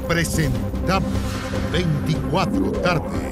Presentamos 24 tarde.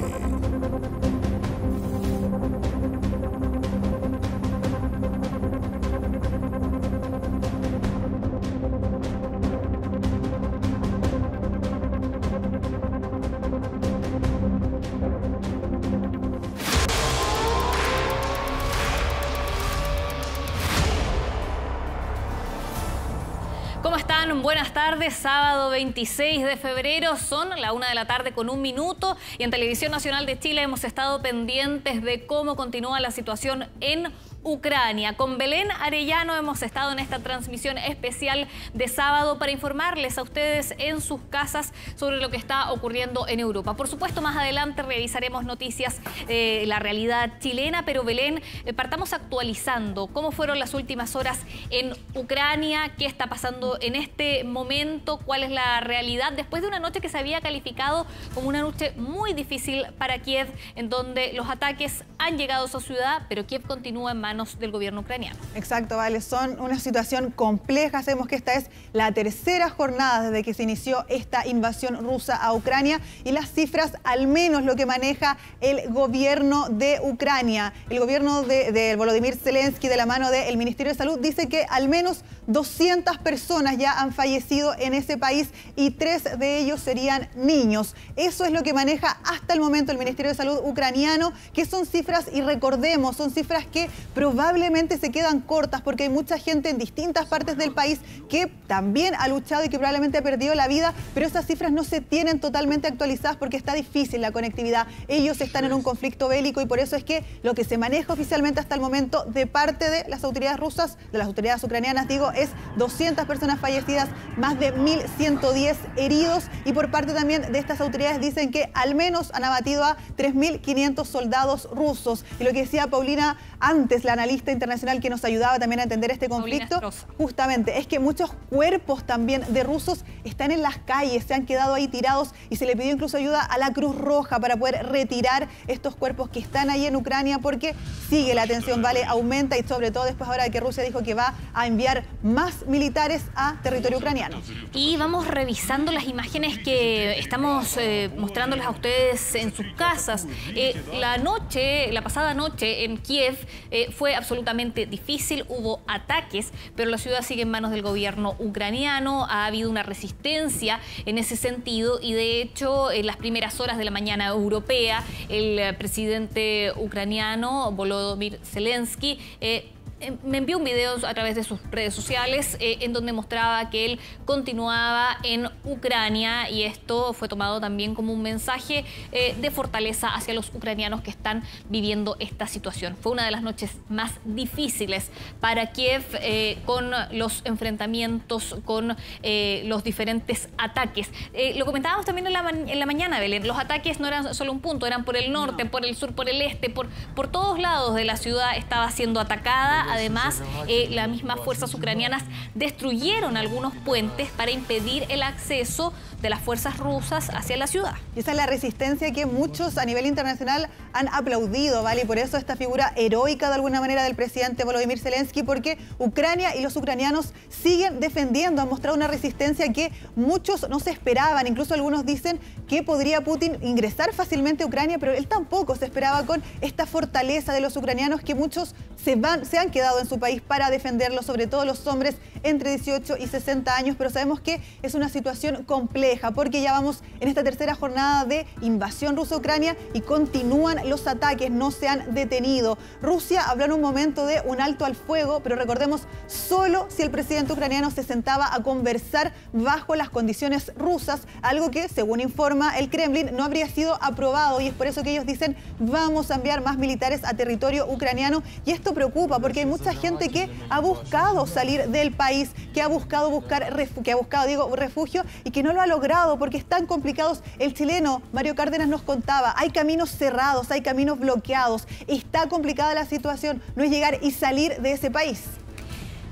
¿Cómo están? Buenas tardes. Sábado 26 de febrero, son la 1 de la tarde con 1 minuto y en Televisión Nacional de Chile hemos estado pendientes de cómo continúa la situación en Ucrania. Con Belén Arellano hemos estado en esta transmisión especial de sábado para informarles a ustedes en sus casas sobre lo que está ocurriendo en Europa. Por supuesto, más adelante revisaremos noticias de la realidad chilena, pero Belén, partamos actualizando cómo fueron las últimas horas en Ucrania, qué está pasando en este momento, cuál es la realidad después de una noche que se había calificado como una noche muy difícil para Kiev, en donde los ataques han llegado a su ciudad, pero Kiev continúa en manos del gobierno ucraniano. Exacto, Vale, son una situación compleja. Sabemos que esta es la tercera jornada desde que se inició esta invasión rusa a Ucrania y las cifras, al menos lo que maneja el gobierno de Ucrania, el gobierno de Volodymyr Zelensky de la mano del Ministerio de Salud, dice que al menos 200 personas ya han fallecido en ese país y 3 de ellos serían niños. Eso es lo que maneja hasta el momento el Ministerio de Salud ucraniano, que son cifras, y recordemos, son cifras que probablemente se quedan cortas porque hay mucha gente en distintas partes del país que también ha luchado y que probablemente ha perdido la vida, pero esas cifras no se tienen totalmente actualizadas porque está difícil la conectividad. Ellos están en un conflicto bélico y por eso es que lo que se maneja oficialmente hasta el momento de parte de las autoridades rusas, de las autoridades ucranianas, digo, es 200 personas fallecidas, más de 1.110 heridos, y por parte también de estas autoridades dicen que al menos han abatido a 3.500 soldados rusos. Y lo que decía Paulina antes, la analista internacional que nos ayudaba también a entender este conflicto, justamente es que muchos cuerpos también de rusos están en las calles, se han quedado ahí tirados y se le pidió incluso ayuda a la Cruz Roja para poder retirar estos cuerpos que están ahí en Ucrania, porque sigue la tensión, Vale, aumenta, y sobre todo después ahora de que Rusia dijo que va a enviar más militares a territorio ucraniano. Y vamos revisando las imágenes que estamos mostrándoles a ustedes en sus casas. La pasada noche en Kiev fue absolutamente difícil, hubo ataques, pero la ciudad sigue en manos del gobierno ucraniano. Ha habido una resistencia en ese sentido y de hecho en las primeras horas de la mañana europea el presidente ucraniano Volodymyr Zelensky me envió un video a través de sus redes sociales en donde mostraba que él continuaba en Ucrania, y esto fue tomado también como un mensaje de fortaleza hacia los ucranianos que están viviendo esta situación. Fue una de las noches más difíciles para Kiev, con los enfrentamientos, con los diferentes ataques. Lo comentábamos también en la mañana, Belén. Los ataques no eran solo un punto, eran por el norte, por el sur, por el este, por todos lados de la ciudad estaba siendo atacada. Además, las mismas fuerzas ucranianas destruyeron algunos puentes para impedir el acceso de las fuerzas rusas hacia la ciudad. Y esa es la resistencia que muchos a nivel internacional han aplaudido, ¿vale? Y por eso esta figura heroica de alguna manera del presidente Volodymyr Zelensky, porque Ucrania y los ucranianos siguen defendiendo, han mostrado una resistencia que muchos no se esperaban. Incluso algunos dicen que podría Putin ingresar fácilmente a Ucrania, pero él tampoco se esperaba con esta fortaleza de los ucranianos, que muchos se han quedado en su país para defenderlo, sobre todo los hombres entre 18 y 60 años, pero sabemos que es una situación compleja porque ya vamos en esta tercera jornada de invasión rusa a Ucrania y continúan los ataques, no se han detenido. Rusia habló en un momento de un alto al fuego, pero recordemos, solo si el presidente ucraniano se sentaba a conversar bajo las condiciones rusas, algo que, según informa el Kremlin, no habría sido aprobado, y es por eso que ellos dicen vamos a enviar más militares a territorio ucraniano. Y esto preocupa porque hay mucha gente que ha buscado salir del país, que ha buscado refugio y que no lo ha logrado porque están complicados. El chileno Mario Cárdenas nos contaba, hay caminos cerrados, hay caminos bloqueados, está complicada la situación, no es llegar y salir de ese país.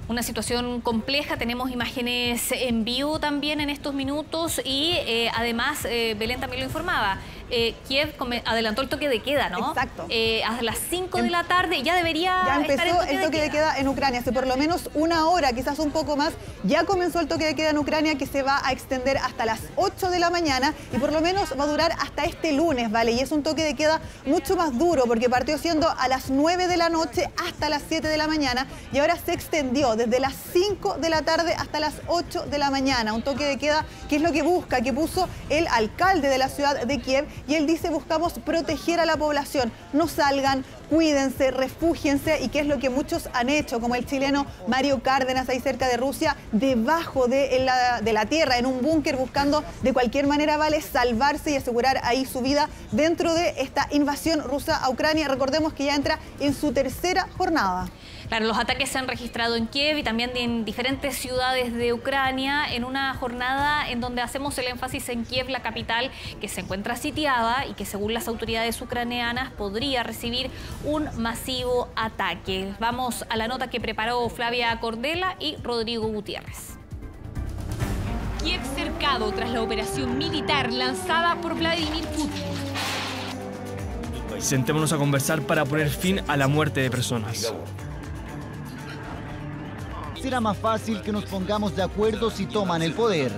Una situación compleja, tenemos imágenes en vivo también en estos minutos y además Belén también lo informaba. Kiev adelantó el toque de queda, ¿no? Exacto. A las 5 de la tarde ya debería Ya empezó estar el toque de queda en Ucrania. Hace por lo menos una hora, quizás un poco más, ya comenzó el toque de queda en Ucrania, que se va a extender hasta las 8 de la mañana y por lo menos va a durar hasta este lunes, ¿vale? Y es un toque de queda mucho más duro porque partió siendo a las 9 de la noche hasta las 7 de la mañana y ahora se extendió desde las 5 de la tarde hasta las 8 de la mañana. Un toque de queda que es lo que busca, que puso el alcalde de la ciudad de Kiev, y él dice: buscamos proteger a la población, no salgan, cuídense, refúgiense, y que es lo que muchos han hecho, como el chileno Mario Cárdenas, ahí cerca de Rusia, debajo de la tierra, en un búnker, buscando de cualquier manera, ¿vale?, salvarse y asegurar ahí su vida dentro de esta invasión rusa a Ucrania. Recordemos que ya entra en su tercera jornada. Claro, los ataques se han registrado en Kiev y también en diferentes ciudades de Ucrania, en una jornada en donde hacemos el énfasis en Kiev, la capital, que se encuentra sitiada y que, según las autoridades ucranianas, podría recibir un masivo ataque. Vamos a la nota que preparó Flavia Cordela y Rodrigo Gutiérrez. Kiev cercado tras la operación militar lanzada por Vladimir Putin. Sentémonos a conversar para poner fin a la muerte de personas. Será más fácil que nos pongamos de acuerdo si toman el poder.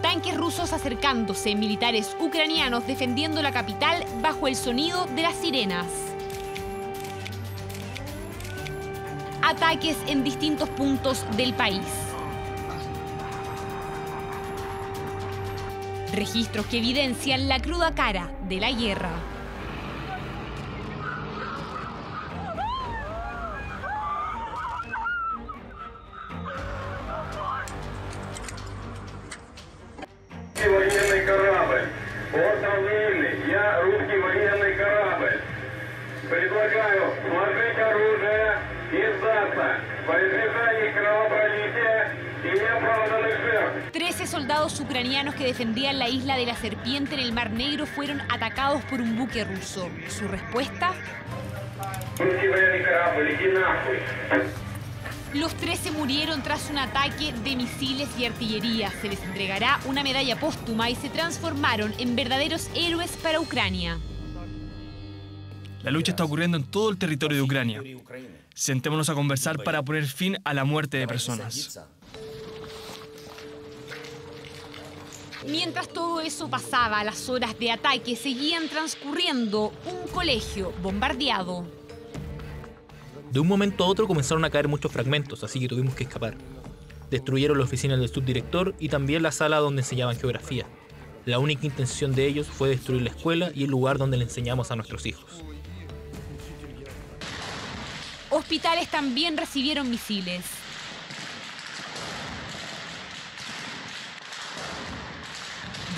Tanques rusos acercándose, militares ucranianos defendiendo la capital bajo el sonido de las sirenas. Ataques en distintos puntos del país. Registros que evidencian la cruda cara de la guerra. Военный корабль. Порт Авдеевны, я русский военный корабль. Предлагаю сложить оружие и сдаться во избежание кровопролития y неоправданных жертв. 13 soldados ucranianos que defendían la isla de la Serpiente en el Mar Negro fueron atacados por un buque ruso. ¿Su respuesta? Русский военный корабль, иди нахуй. Los 13 murieron tras un ataque de misiles y artillería. Se les entregará una medalla póstuma y se transformaron en verdaderos héroes para Ucrania. La lucha está ocurriendo en todo el territorio de Ucrania. Sentémonos a conversar para poner fin a la muerte de personas. Mientras todo eso pasaba, las horas de ataque seguían transcurriendo. Un colegio bombardeado. De un momento a otro comenzaron a caer muchos fragmentos, así que tuvimos que escapar. Destruyeron la oficina del subdirector y también la sala donde enseñaban geografía. La única intención de ellos fue destruir la escuela y el lugar donde le enseñamos a nuestros hijos. Hospitales también recibieron misiles.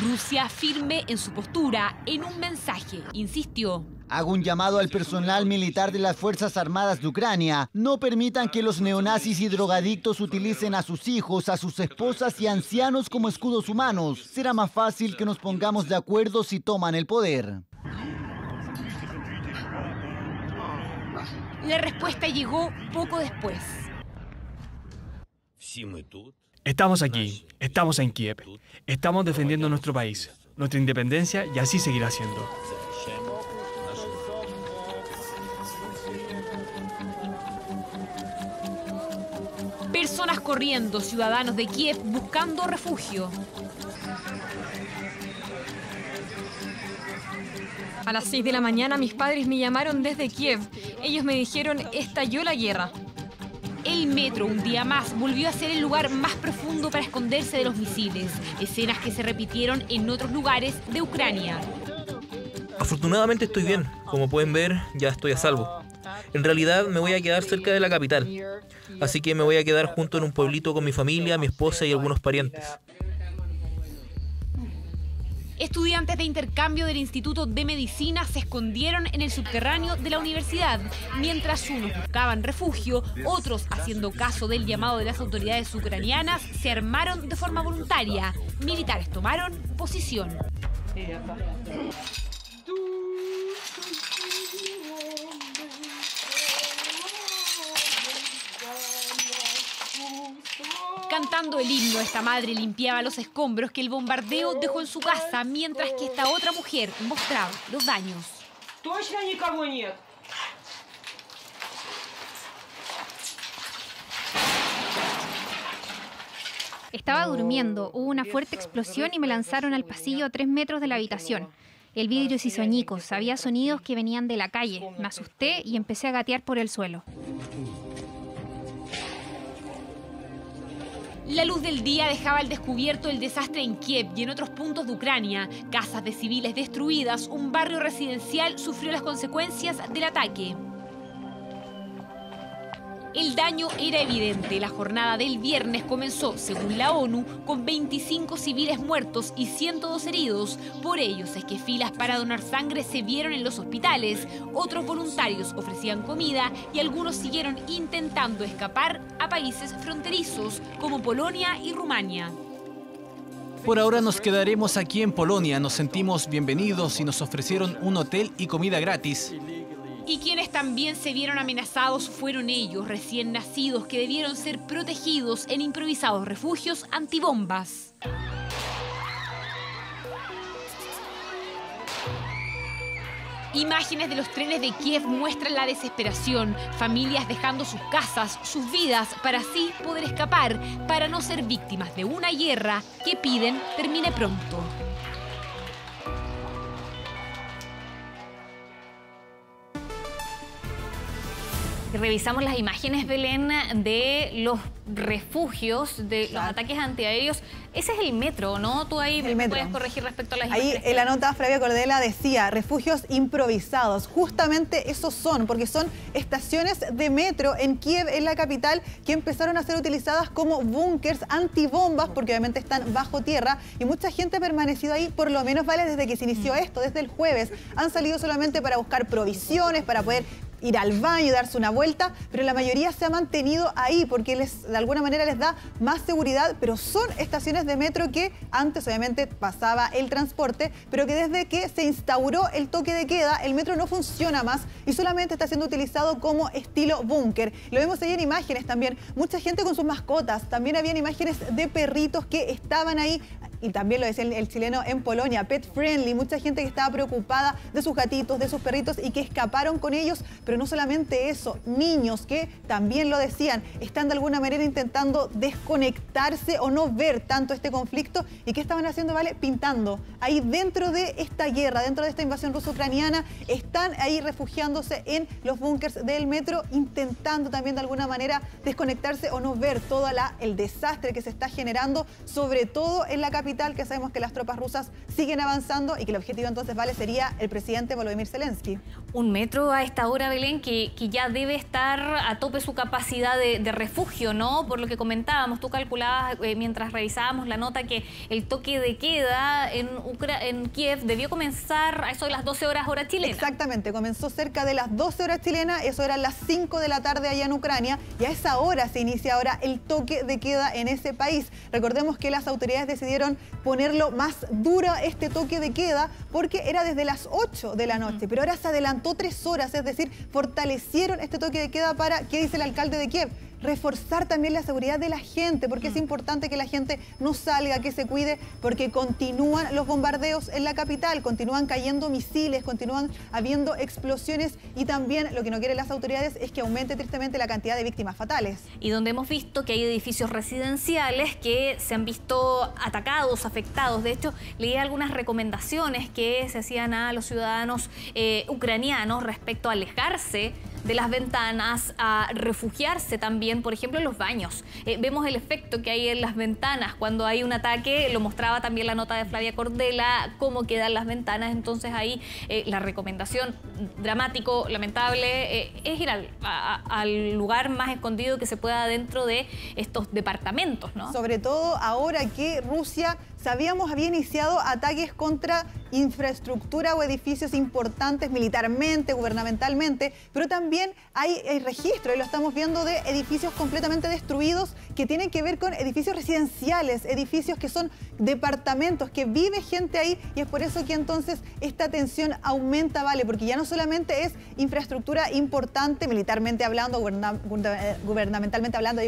Rusia firme en su postura. En un mensaje insistió: Hago un llamado al personal militar de las Fuerzas Armadas de Ucrania. No permitan que los neonazis y drogadictos utilicen a sus hijos, a sus esposas y ancianos como escudos humanos. Será más fácil que nos pongamos de acuerdo si toman el poder. La respuesta llegó poco después. Estamos aquí, estamos en Kiev, estamos defendiendo nuestro país, nuestra independencia, y así seguirá siendo. Personas corriendo, ciudadanos de Kiev buscando refugio. A las 6 de la mañana mis padres me llamaron desde Kiev. Ellos me dijeron: estalló la guerra. El metro, un día más, volvió a ser el lugar más profundo para esconderse de los misiles. Escenas que se repitieron en otros lugares de Ucrania. Afortunadamente estoy bien. Como pueden ver, ya estoy a salvo. En realidad me voy a quedar cerca de la capital. Así que me voy a quedar junto en un pueblito con mi familia, mi esposa y algunos parientes. Estudiantes de intercambio del Instituto de Medicina se escondieron en el subterráneo de la universidad. Mientras unos buscaban refugio, otros, haciendo caso del llamado de las autoridades ucranianas, se armaron de forma voluntaria. Militares tomaron posición. Cantando el himno, esta madre limpiaba los escombros que el bombardeo dejó en su casa, mientras que esta otra mujer mostraba los daños. Estaba durmiendo, hubo una fuerte explosión y me lanzaron al pasillo a 3 metros de la habitación. El vidrio se hizo añicos, había sonidos que venían de la calle. Me asusté y empecé a gatear por el suelo. La luz del día dejaba al descubierto el desastre en Kiev y en otros puntos de Ucrania. Casas de civiles destruidas, un barrio residencial sufrió las consecuencias del ataque. El daño era evidente. La jornada del viernes comenzó, según la ONU, con 25 civiles muertos y 102 heridos. Por ellos es que filas para donar sangre se vieron en los hospitales. Otros voluntarios ofrecían comida y algunos siguieron intentando escapar a países fronterizos, como Polonia y Rumania. Por ahora nos quedaremos aquí en Polonia. Nos sentimos bienvenidos y nos ofrecieron un hotel y comida gratis. Y quienes también se vieron amenazados fueron ellos, recién nacidos, que debieron ser protegidos en improvisados refugios antibombas. Imágenes de los trenes de Kiev muestran la desesperación, familias dejando sus casas, sus vidas, para así poder escapar, para no ser víctimas de una guerra que piden termine pronto. Revisamos las imágenes, Belén, de los refugios, de los ataques antiaéreos. Ese es el metro, ¿no? Tú ahí me puedes corregir respecto a las imágenes. Ahí en la nota Flavia Cordela decía, refugios improvisados. Justamente esos son, porque son estaciones de metro en Kiev, en la capital, que empezaron a ser utilizadas como búnkers antibombas, porque obviamente están bajo tierra, y mucha gente ha permanecido ahí, por lo menos, vale, desde que se inició esto, desde el jueves. Han salido solamente para buscar provisiones, para poder ir al baño y darse una vuelta, pero la mayoría se ha mantenido ahí porque de alguna manera les da más seguridad, pero son estaciones de metro que antes obviamente pasaba el transporte, pero que desde que se instauró el toque de queda, el metro no funciona más y solamente está siendo utilizado como estilo búnker. Lo vemos ahí en imágenes también, mucha gente con sus mascotas, también habían imágenes de perritos que estaban ahí, y también lo decía el chileno en Polonia, pet friendly, mucha gente que estaba preocupada de sus gatitos, de sus perritos y que escaparon con ellos, pero no solamente eso, niños que también lo decían, están de alguna manera intentando desconectarse o no ver tanto este conflicto. ¿Y qué estaban haciendo, vale? Pintando. Ahí dentro de esta guerra, dentro de esta invasión ruso-ucraniana, están ahí refugiándose en los búnkers del metro, intentando también de alguna manera desconectarse o no ver todo el desastre que se está generando, sobre todo en la capital, que sabemos que las tropas rusas siguen avanzando y que el objetivo entonces, vale, sería el presidente Volodymyr Zelensky. Un metro a esta hora, Belén, que ya debe estar a tope su capacidad de refugio, ¿no? Por lo que comentábamos, tú calculabas mientras revisábamos la nota que el toque de queda en Kiev debió comenzar a eso de las 12 horas hora chilena. Exactamente, comenzó cerca de las 12 horas chilenas, eso eran las 5 de la tarde allá en Ucrania, y a esa hora se inicia ahora el toque de queda en ese país. Recordemos que las autoridades decidieron ponerlo más duro este toque de queda porque era desde las 8 de la noche, pero ahora se adelantó 3 horas, es decir, fortalecieron este toque de queda para, ¿qué dice el alcalde de Kiev? Reforzar también la seguridad de la gente, porque es importante que la gente no salga, que se cuide, porque continúan los bombardeos en la capital, continúan cayendo misiles, continúan habiendo explosiones y también lo que no quieren las autoridades es que aumente tristemente la cantidad de víctimas fatales. Y donde hemos visto que hay edificios residenciales que se han visto atacados, afectados. De hecho, leí algunas recomendaciones que se hacían a los ciudadanos ucranianos respecto a alejarse de las ventanas, a refugiarse también, por ejemplo, en los baños. Vemos el efecto que hay en las ventanas cuando hay un ataque, lo mostraba también la nota de Flavia Cordela, cómo quedan las ventanas. Entonces ahí la recomendación, dramático, lamentable, es ir al lugar más escondido que se pueda dentro de estos departamentos, ¿no? Sobre todo ahora que Rusia, sabíamos, había iniciado ataques contra infraestructura o edificios importantes militarmente, gubernamentalmente, pero también hay registro, y lo estamos viendo, de edificios completamente destruidos que tienen que ver con edificios residenciales, edificios que son departamentos, que vive gente ahí, y es por eso que entonces esta tensión aumenta, ¿vale? Porque ya no solamente es infraestructura importante, militarmente hablando, gubernamentalmente hablando,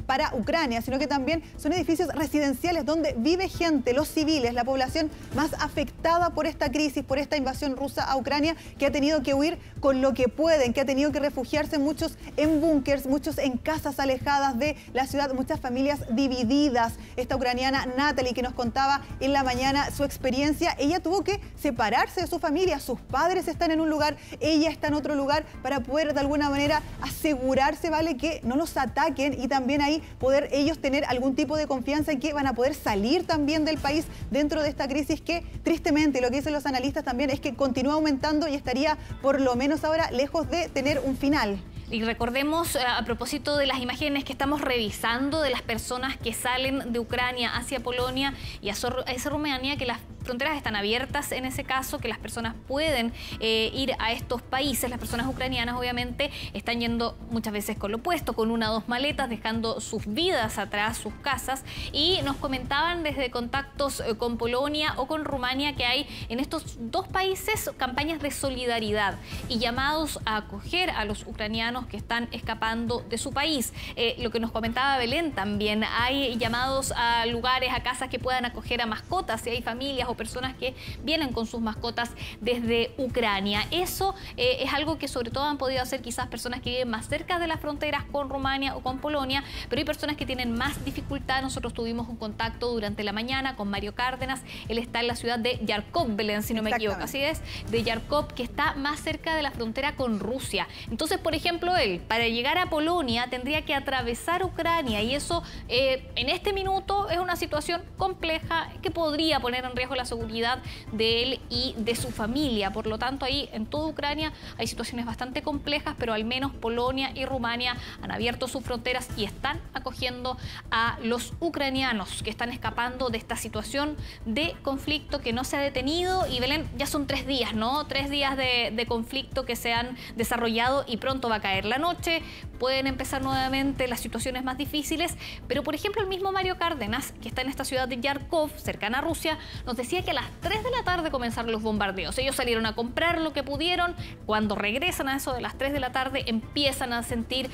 para Ucrania, sino que también son edificios residenciales donde vive gente, los civiles, la población más afectada por esta crisis, por esta invasión rusa a Ucrania, que ha tenido que huir con lo que pueden, que ha tenido que refugiarse, muchos en búnkers, muchos en casas alejadas de la ciudad, muchas familias divididas. Esta ucraniana Natalie, que nos contaba en la mañana su experiencia, ella tuvo que separarse de su familia, sus padres están en un lugar, ella está en otro lugar, para poder de alguna manera asegurarse, ¿vale?, que no los ataquen, y también ahí poder ellos tener algún tipo de confianza en que van a poder salir también del país dentro de esta crisis que, tristemente, lo que dicen los analistas también es que continúa aumentando y estaría por lo menos ahora lejos de tener un final. Y recordemos, a propósito de las imágenes que estamos revisando de las personas que salen de Ucrania hacia Polonia y hacia Rumania, que las fronteras están abiertas en ese caso, que las personas pueden ir a estos países. Las personas ucranianas obviamente están yendo muchas veces con lo opuesto, con 1 o 2 maletas, dejando sus vidas atrás, sus casas, y nos comentaban desde contactos con Polonia o con Rumania que hay en estos 2 países campañas de solidaridad y llamados a acoger a los ucranianos que están escapando de su país. Lo que nos comentaba Belén también, hay llamados a lugares, a casas que puedan acoger a mascotas, si hay familias o personas que vienen con sus mascotas desde Ucrania. Eso es algo que sobre todo han podido hacer quizás personas que viven más cerca de las fronteras con Rumania o con Polonia, pero hay personas que tienen más dificultad. Nosotros tuvimos un contacto durante la mañana con Mario Cárdenas, él está en la ciudad de Yarkov, Belén, si no me equivoco, así es, de Yarkov, que está más cerca de la frontera con Rusia. Entonces, por ejemplo, él, para llegar a Polonia, tendría que atravesar Ucrania, y eso en este minuto es una situación compleja que podría poner en riesgo la seguridad de él y de su familia. Por lo tanto, ahí en toda Ucrania hay situaciones bastante complejas, pero al menos Polonia y Rumania han abierto sus fronteras y están acogiendo a los ucranianos que están escapando de esta situación de conflicto que no se ha detenido. Y Belén, ya son 3 días, ¿no? 3 días de conflicto que se han desarrollado, y pronto va a caer la noche, pueden empezar nuevamente las situaciones más difíciles. Pero, por ejemplo, el mismo Mario Cárdenas, que está en esta ciudad de Yarkov, cercana a Rusia, nos decía que a las 3 de la tarde comenzaron los bombardeos. Ellos salieron a comprar lo que pudieron. Cuando regresan a eso de las 3 de la tarde, empiezan a sentir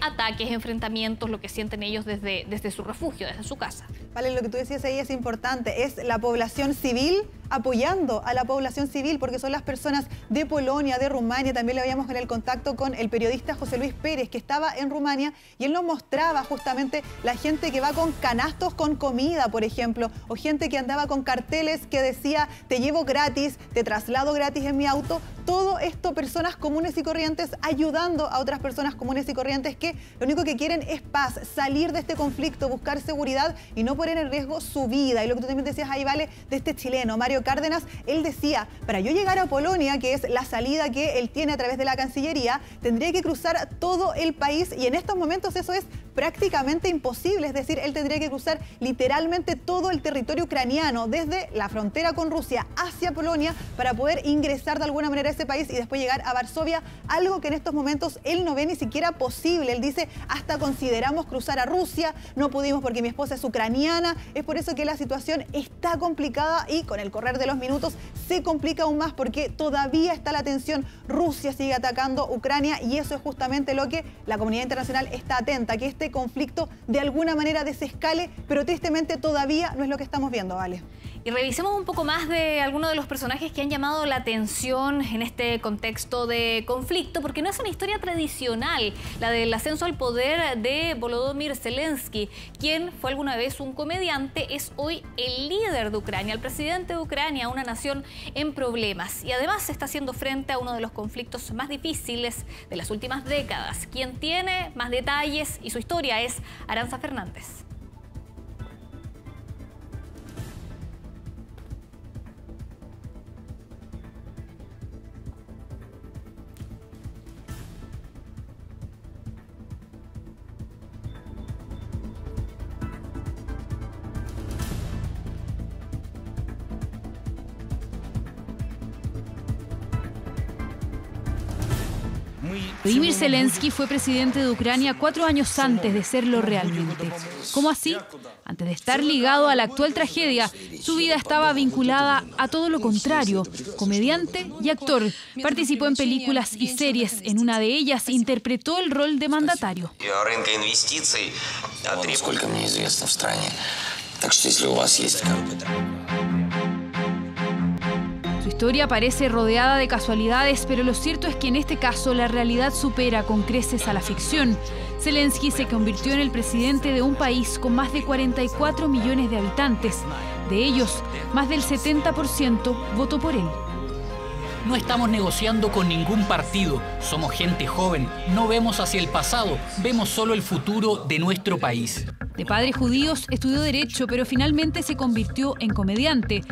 ataques, enfrentamientos, lo que sienten ellos desde su refugio, desde su casa. Vale, lo que tú decías ahí es importante, es la población civil apoyando a la población civil, porque son las personas de Polonia, de Rumania. También le habíamos en el contacto con el periodista José Luis Pérez, que estaba en Rumania, y él nos mostraba justamente la gente que va con canastos con comida, por ejemplo, o gente que andaba con carteles que decía: te llevo gratis, te traslado gratis en mi auto. Todo esto, personas comunes y corrientes ayudando a otras personas comunes y corrientes que lo único que quieren es paz, salir de este conflicto, buscar seguridad y no poner en riesgo su vida. Y lo que tú también decías ahí, Vale, de este chileno, Mario Cárdenas, él decía: para yo llegar a Polonia, que es la salida que él tiene a través de la Cancillería, tendría que cruzar todo el país, y en estos momentos eso es prácticamente imposible. Es decir, él tendría que cruzar literalmente todo el territorio ucraniano, desde la frontera con Rusia hacia Polonia, para poder ingresar de alguna manera a ese país y después llegar a Varsovia, algo que en estos momentos él no ve ni siquiera posible. Él dice: hasta consideramos cruzar a Rusia, no pudimos porque mi esposa es ucraniana. Es por eso que la situación está complicada, y con el correr de los minutos se complica aún más, porque todavía está la tensión. Rusia sigue atacando Ucrania, y eso es justamente lo que la comunidad internacional está atenta, que este conflicto de alguna manera desescale, pero tristemente todavía no es lo que estamos viendo, Vale. Y revisemos un poco más de algunos de los personajes que han llamado la atención en este contexto de conflicto, porque no es una historia tradicional, la del ascenso al poder de Volodymyr Zelensky, quien fue alguna vez un comediante, es hoy el líder de Ucrania, el presidente de Ucrania, una nación en problemas. Y además está haciendo frente a uno de los conflictos más difíciles de las últimas décadas. Quien tiene más detalles y su historia es Aranza Fernández. Volodymyr Zelensky fue presidente de Ucrania 4 años antes de serlo realmente. ¿Cómo así? Antes de estar ligado a la actual tragedia, su vida estaba vinculada a todo lo contrario. Comediante y actor, participó en películas y series. En una de ellas interpretó el rol de mandatario. Su historia parece rodeada de casualidades, pero lo cierto es que en este caso la realidad supera con creces a la ficción. Zelensky se convirtió en el presidente de un país con más de 44 millones de habitantes. De ellos, más del 70% votó por él. No estamos negociando con ningún partido. Somos gente joven. No vemos hacia el pasado. Vemos solo el futuro de nuestro país. De padres judíos, estudió Derecho, pero finalmente se convirtió en comediante.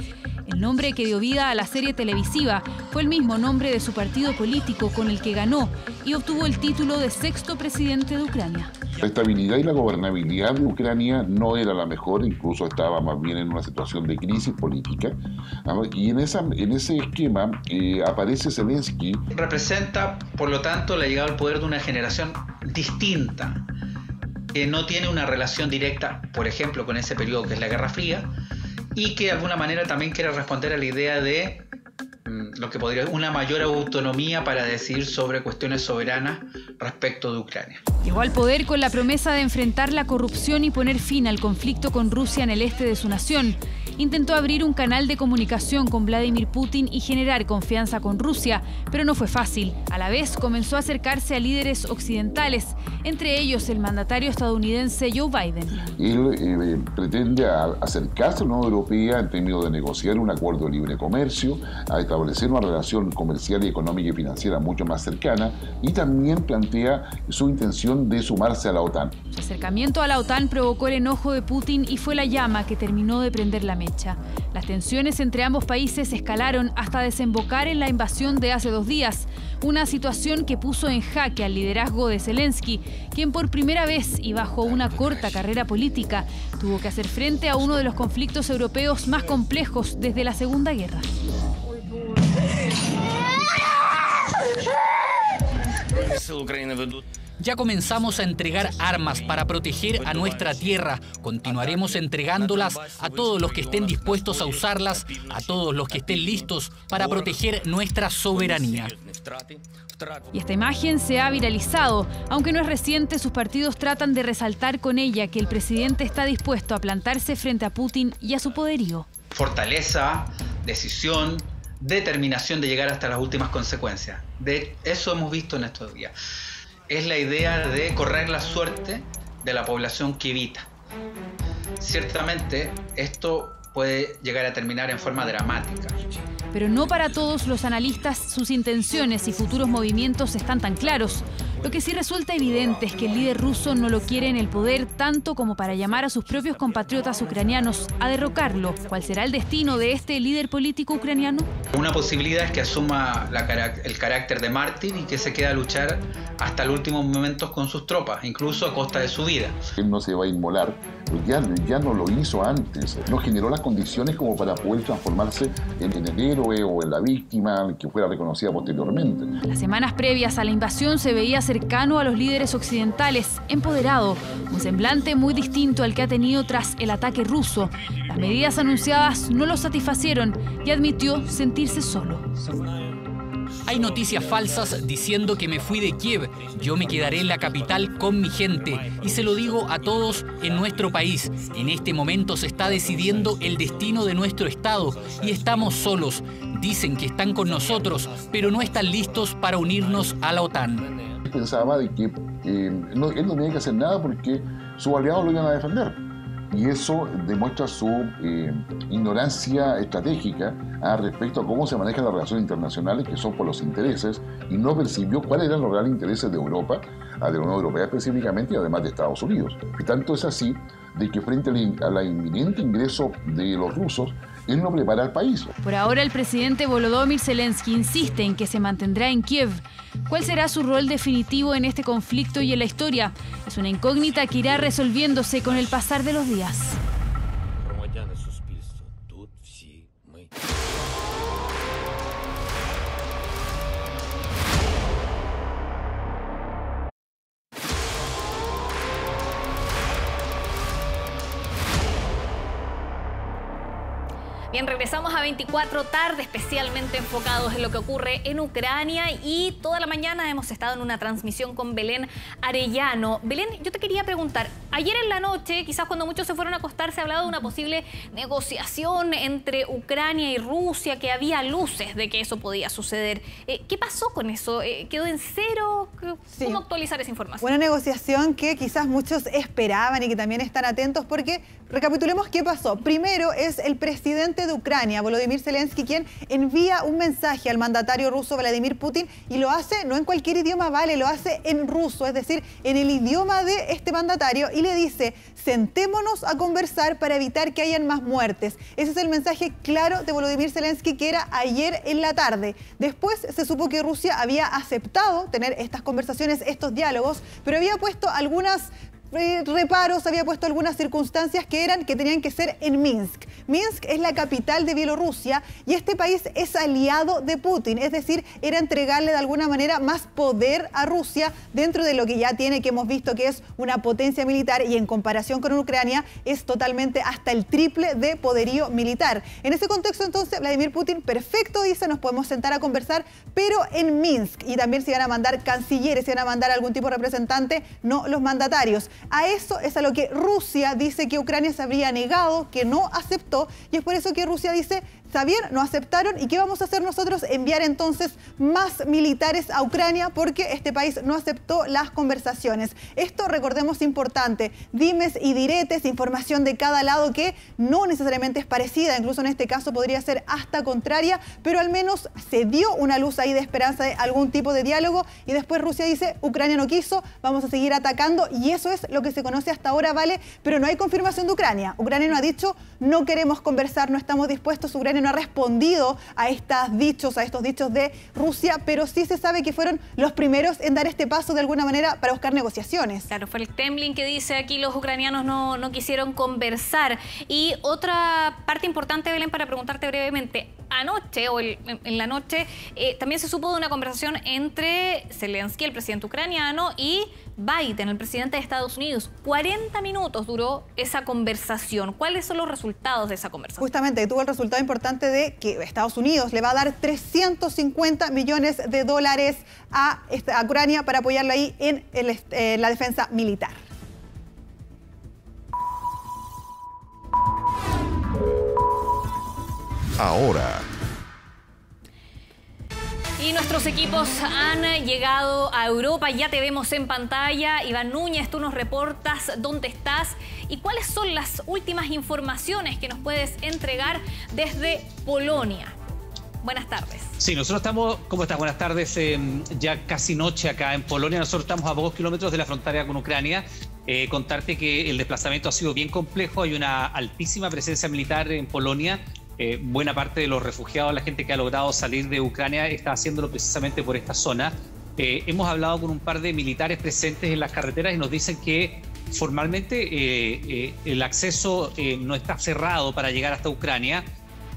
El nombre que dio vida a la serie televisiva fue el mismo nombre de su partido político con el que ganó y obtuvo el título de 6º presidente de Ucrania. La estabilidad y la gobernabilidad de Ucrania no era la mejor, incluso estaba más bien en una situación de crisis política. Y en ese esquema aparece Zelensky. Representa, por lo tanto, la llegada al poder de una generación distinta, que no tiene una relación directa, por ejemplo, con ese periodo que es la Guerra Fría, y que de alguna manera también quiere responder a la idea de lo que podría ser una mayor autonomía para decidir sobre cuestiones soberanas respecto de Ucrania. Llegó al poder con la promesa de enfrentar la corrupción y poner fin al conflicto con Rusia en el este de su nación. Intentó abrir un canal de comunicación con Vladimir Putin y generar confianza con Rusia, pero no fue fácil. A la vez comenzó a acercarse a líderes occidentales, entre ellos el mandatario estadounidense Joe Biden. Él pretende acercarse a la Unión Europea en términos de negociar un acuerdo de libre comercio, a establecer una relación comercial y económica y financiera mucho más cercana, y también plantea su intención de sumarse a la OTAN. Su acercamiento a la OTAN provocó el enojo de Putin y fue la llama que terminó de prender la mecha. Las tensiones entre ambos países escalaron hasta desembocar en la invasión de hace 2 días, una situación que puso en jaque al liderazgo de Zelensky, quien por primera vez y bajo una corta carrera política tuvo que hacer frente a uno de los conflictos europeos más complejos desde la Segunda Guerra. Ya comenzamos a entregar armas para proteger a nuestra tierra. Continuaremos entregándolas a todos los que estén dispuestos a usarlas, a todos los que estén listos para proteger nuestra soberanía. Y esta imagen se ha viralizado. Aunque no es reciente, sus partidos tratan de resaltar con ella que el presidente está dispuesto a plantarse frente a Putin y a su poderío. Fortaleza, decisión, determinación de llegar hasta las últimas consecuencias. De eso hemos visto en estos días. Es la idea de correr la suerte de la población que evita. Ciertamente, esto puede llegar a terminar en forma dramática. Pero no para todos los analistas sus intenciones y futuros movimientos están tan claros. Lo que sí resulta evidente es que el líder ruso no lo quiere en el poder tanto como para llamar a sus propios compatriotas ucranianos a derrocarlo. ¿Cuál será el destino de este líder político ucraniano? Una posibilidad es que asuma el carácter de mártir y que se quede a luchar hasta los últimos momentos con sus tropas, incluso a costa de su vida. Él no se va a inmolar, ya no lo hizo antes. No generó las condiciones como para poder transformarse en el héroe o en la víctima que fuera reconocida posteriormente. Las semanas previas a la invasión se veía cercano a los líderes occidentales, empoderado, un semblante muy distinto al que ha tenido tras el ataque ruso. Las medidas anunciadas no lo satisfacieron y admitió sentirse solo. Hay noticias falsas diciendo que me fui de Kiev. Yo me quedaré en la capital con mi gente. Y se lo digo a todos en nuestro país. En este momento se está decidiendo el destino de nuestro estado y estamos solos. Dicen que están con nosotros, pero no están listos para unirnos a la OTAN. Pensaba de que él no tenía que hacer nada porque sus aliados lo iban a defender. Y eso demuestra su ignorancia estratégica respecto a cómo se manejan las relaciones internacionales, que son por los intereses, y no percibió cuáles eran los reales intereses de Europa, de la Unión Europea específicamente, y además de Estados Unidos. Y tanto es así de que frente al inminente ingreso de los rusos, él no prepara al país. Por ahora, el presidente Volodymyr Zelensky insiste en que se mantendrá en Kiev. ¿Cuál será su rol definitivo en este conflicto y en la historia? Es una incógnita que irá resolviéndose con el pasar de los días. Bien, regresamos a 24 tarde, especialmente enfocados en lo que ocurre en Ucrania, y toda la mañana hemos estado en una transmisión con Belén Arellano. Belén, yo te quería preguntar, ayer en la noche, quizás cuando muchos se fueron a acostar, se ha hablado de una posible negociación entre Ucrania y Rusia, que había luces de que eso podía suceder. ¿Qué pasó con eso? ¿Quedó en cero? ¿Cómo actualizar esa información? Una negociación que quizás muchos esperaban y que también están atentos, porque recapitulemos qué pasó. Primero es el presidente de Ucrania, Volodymyr Zelensky, quien envía un mensaje al mandatario ruso Vladimir Putin, y lo hace no en cualquier idioma, vale, lo hace en ruso, es decir, en el idioma de este mandatario, y le dice: sentémonos a conversar para evitar que hayan más muertes. Ese es el mensaje claro de Volodymyr Zelensky, que era ayer en la tarde. Después se supo que Rusia había aceptado tener estas conversaciones, estos diálogos, pero había puesto algunas reparos, había puesto algunas circunstancias que tenían que ser en Minsk. Minsk es la capital de Bielorrusia y este país es aliado de Putin, es decir, era entregarle de alguna manera más poder a Rusia dentro de lo que ya tiene, que hemos visto que es una potencia militar, y en comparación con Ucrania es totalmente hasta el triple de poderío militar. En ese contexto, entonces, Vladimir Putin, perfecto, dice, nos podemos sentar a conversar, pero en Minsk, y también se iban a mandar cancilleres, se iban a mandar algún tipo de representante, no los mandatarios. A eso es a lo que Rusia dice que Ucrania se habría negado, que no aceptó, y es por eso que Rusia dice: está bien, no aceptaron, ¿y qué vamos a hacer nosotros? Enviar entonces más militares a Ucrania, porque este país no aceptó las conversaciones. Esto, recordemos, importante, dimes y diretes, información de cada lado que no necesariamente es parecida, incluso en este caso podría ser hasta contraria, pero al menos se dio una luz ahí de esperanza de algún tipo de diálogo, y después Rusia dice: Ucrania no quiso, vamos a seguir atacando, y eso es lo que se conoce hasta ahora, ¿vale? Pero no hay confirmación de Ucrania. Ucrania no ha dicho: no queremos conversar, no estamos dispuestos. Ucrania no ha respondido a estos dichos de Rusia, pero sí se sabe que fueron los primeros en dar este paso de alguna manera para buscar negociaciones. Claro, fue el Kremlin que dice: aquí los ucranianos no quisieron conversar. Y otra parte importante, Belén, para preguntarte brevemente, anoche o en la noche también se supo de una conversación entre Zelensky, el presidente ucraniano, y Biden, el presidente de Estados Unidos. 40 minutos duró esa conversación. ¿Cuáles son los resultados de esa conversación? Justamente tuvo el resultado importante de que Estados Unidos le va a dar 350 millones de dólares a Ucrania para apoyarla ahí en la defensa militar. Ahora. Y nuestros equipos han llegado a Europa, ya te vemos en pantalla. Iván Núñez, tú nos reportas dónde estás y cuáles son las últimas informaciones que nos puedes entregar desde Polonia. Buenas tardes. Sí, nosotros estamos, ¿cómo estás? Buenas tardes, ya casi noche acá en Polonia. Nosotros estamos a pocos kilómetros de la frontera con Ucrania. Contarte que el desplazamiento ha sido bien complejo, hay una altísima presencia militar en Polonia. Buena parte de los refugiados, la gente que ha logrado salir de Ucrania, está haciéndolo precisamente por esta zona. Hemos hablado con un par de militares presentes en las carreteras y nos dicen que formalmente el acceso no está cerrado para llegar hasta Ucrania,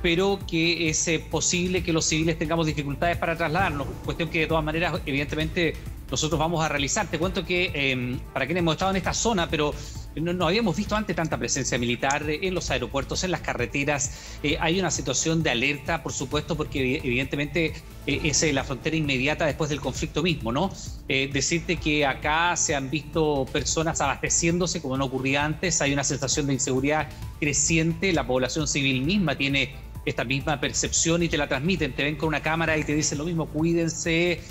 pero que es posible que los civiles tengamos dificultades para trasladarnos, cuestión que de todas maneras evidentemente nosotros vamos a realizar. Te cuento que para quienes hemos estado en esta zona, pero no habíamos visto antes tanta presencia militar en los aeropuertos, en las carreteras. Hay una situación de alerta, por supuesto, porque evidentemente es la frontera inmediata después del conflicto mismo, ¿no? Decirte que acá se han visto personas abasteciéndose como no ocurría antes. Hay una sensación de inseguridad creciente. La población civil misma tiene esta misma percepción y te la transmiten, te ven con una cámara y te dicen lo mismo: cuídense,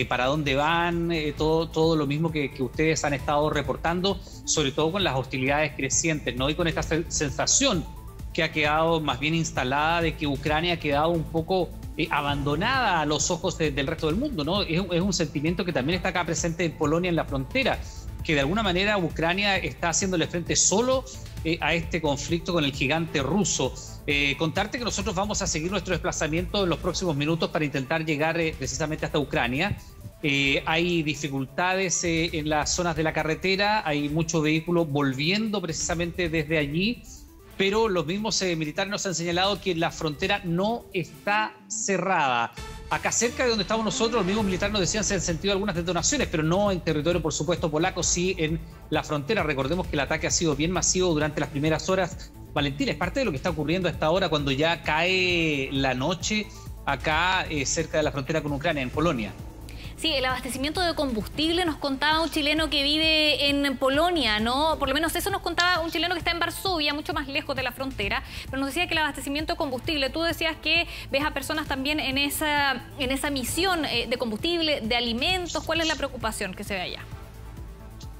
para dónde van, todo lo mismo que ustedes han estado reportando, sobre todo con las hostilidades crecientes, ¿no? Y con esta sensación que ha quedado más bien instalada de que Ucrania ha quedado un poco abandonada a los ojos del resto del mundo, ¿no? Es un sentimiento que también está acá presente en Polonia, en la frontera, que de alguna manera Ucrania está haciéndole frente solo a este conflicto con el gigante ruso. Contarte que nosotros vamos a seguir nuestro desplazamiento en los próximos minutos para intentar llegar precisamente hasta Ucrania. Hay dificultades en las zonas de la carretera, hay mucho vehículo volviendo precisamente desde allí, pero los mismos militares nos han señalado que la frontera no está cerrada. Acá cerca de donde estamos nosotros, los mismos militares nos decían se han sentido algunas detonaciones, pero no en territorio, por supuesto, polaco, sí en la frontera. Recordemos que el ataque ha sido bien masivo durante las primeras horas Valentina, es parte de lo que está ocurriendo a esta hora cuando ya cae la noche acá cerca de la frontera con Ucrania, en Polonia. Sí, el abastecimiento de combustible nos contaba un chileno que vive en Polonia, ¿no? Por lo menos eso nos contaba un chileno que está en Varsovia, mucho más lejos de la frontera, pero nos decía que el abastecimiento de combustible, tú decías que ves a personas también en esa misión de combustible, de alimentos. ¿Cuál es la preocupación que se ve allá?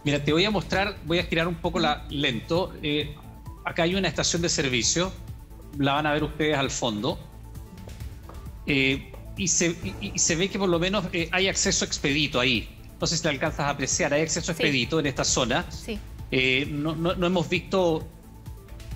Mira, te voy a mostrar, voy a girar un poco lento. Acá hay una estación de servicio, la van a ver ustedes al fondo. Y se ve que por lo menos hay acceso expedito ahí. No sé si te alcanzas a apreciar, hay acceso expedito en esta zona. Sí. No hemos visto,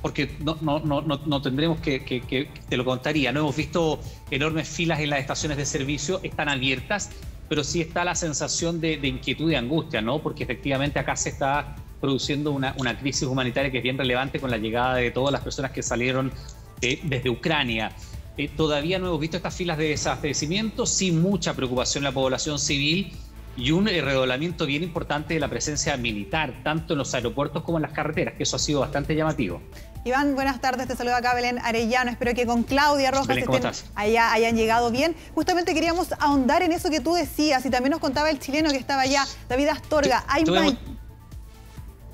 porque no tendremos que te lo contaría, no hemos visto enormes filas en las estaciones de servicio, están abiertas, pero sí está la sensación de inquietud y angustia, ¿no? Porque efectivamente acá se está produciendo una crisis humanitaria que es bien relevante con la llegada de todas las personas que salieron desde Ucrania. Todavía no hemos visto estas filas de desabastecimiento, sí mucha preocupación en la población civil y un redoblamiento bien importante de la presencia militar, tanto en los aeropuertos como en las carreteras, que eso ha sido bastante llamativo. Iván, buenas tardes, te saluda acá Belén Arellano, espero que con Claudia Rojas Belén, ¿cómo estás? Allá hayan llegado bien. Justamente queríamos ahondar en eso que tú decías y también nos contaba el chileno que estaba allá, David Astorga.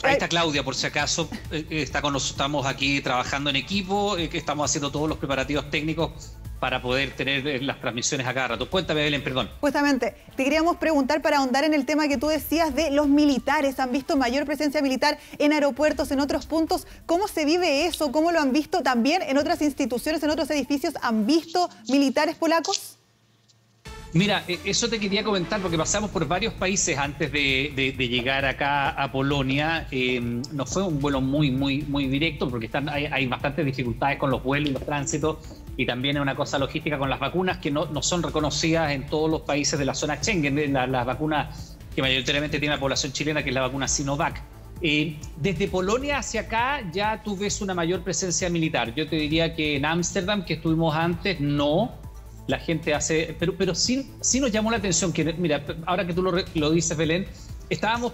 Ahí está Claudia, por si acaso, estamos aquí trabajando en equipo, que estamos haciendo todos los preparativos técnicos para poder tener las transmisiones a cada rato. Cuéntame, Belén, perdón. Justamente, te queríamos preguntar para ahondar en el tema que tú decías de los militares. ¿Han visto mayor presencia militar en aeropuertos, en otros puntos? ¿Cómo se vive eso? ¿Cómo lo han visto también en otras instituciones, en otros edificios? ¿Han visto militares polacos? Mira, eso te quería comentar porque pasamos por varios países antes de llegar acá a Polonia. No fue un vuelo muy directo porque hay bastantes dificultades con los vuelos y los tránsitos y también es una cosa logística con las vacunas que no son reconocidas en todos los países de la zona Schengen, las vacunas que mayoritariamente tiene la población chilena, que es la vacuna Sinovac. Desde Polonia hacia acá ya tú ves una mayor presencia militar. Yo te diría que en Ámsterdam, que estuvimos antes, no. La gente hace... Pero sí nos llamó la atención que, mira, ahora que tú lo dices, Belén, estábamos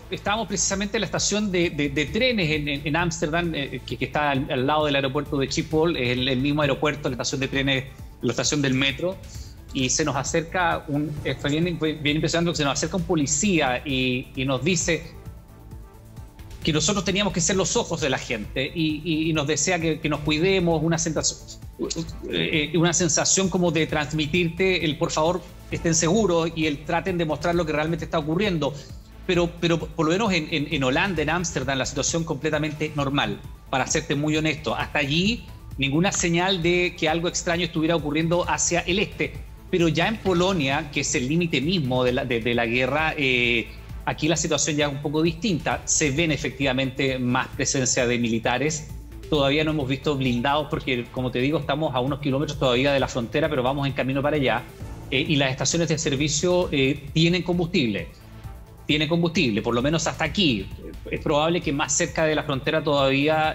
precisamente en la estación de trenes en Ámsterdam, que está al lado del aeropuerto de Schiphol, es el mismo aeropuerto, la estación de trenes, la estación del metro, y se nos acerca fue bien impresionante, que se nos acerca un policía y nos dice que nosotros teníamos que ser los ojos de la gente y nos desea que nos cuidemos, una sensación como de transmitirte el por favor estén seguros y el traten de mostrar lo que realmente está ocurriendo. Pero por lo menos en Holanda, en Ámsterdam, la situación completamente normal, para serte muy honesto. Hasta allí ninguna señal de que algo extraño estuviera ocurriendo hacia el este. Pero ya en Polonia, que es el límite mismo de la guerra, aquí la situación ya es un poco distinta. Se ven efectivamente más presencia de militares. Todavía no hemos visto blindados porque, como te digo, estamos a unos kilómetros todavía de la frontera, pero vamos en camino para allá. Y las estaciones de servicio tienen combustible. Por lo menos hasta aquí. Es probable que más cerca de la frontera todavía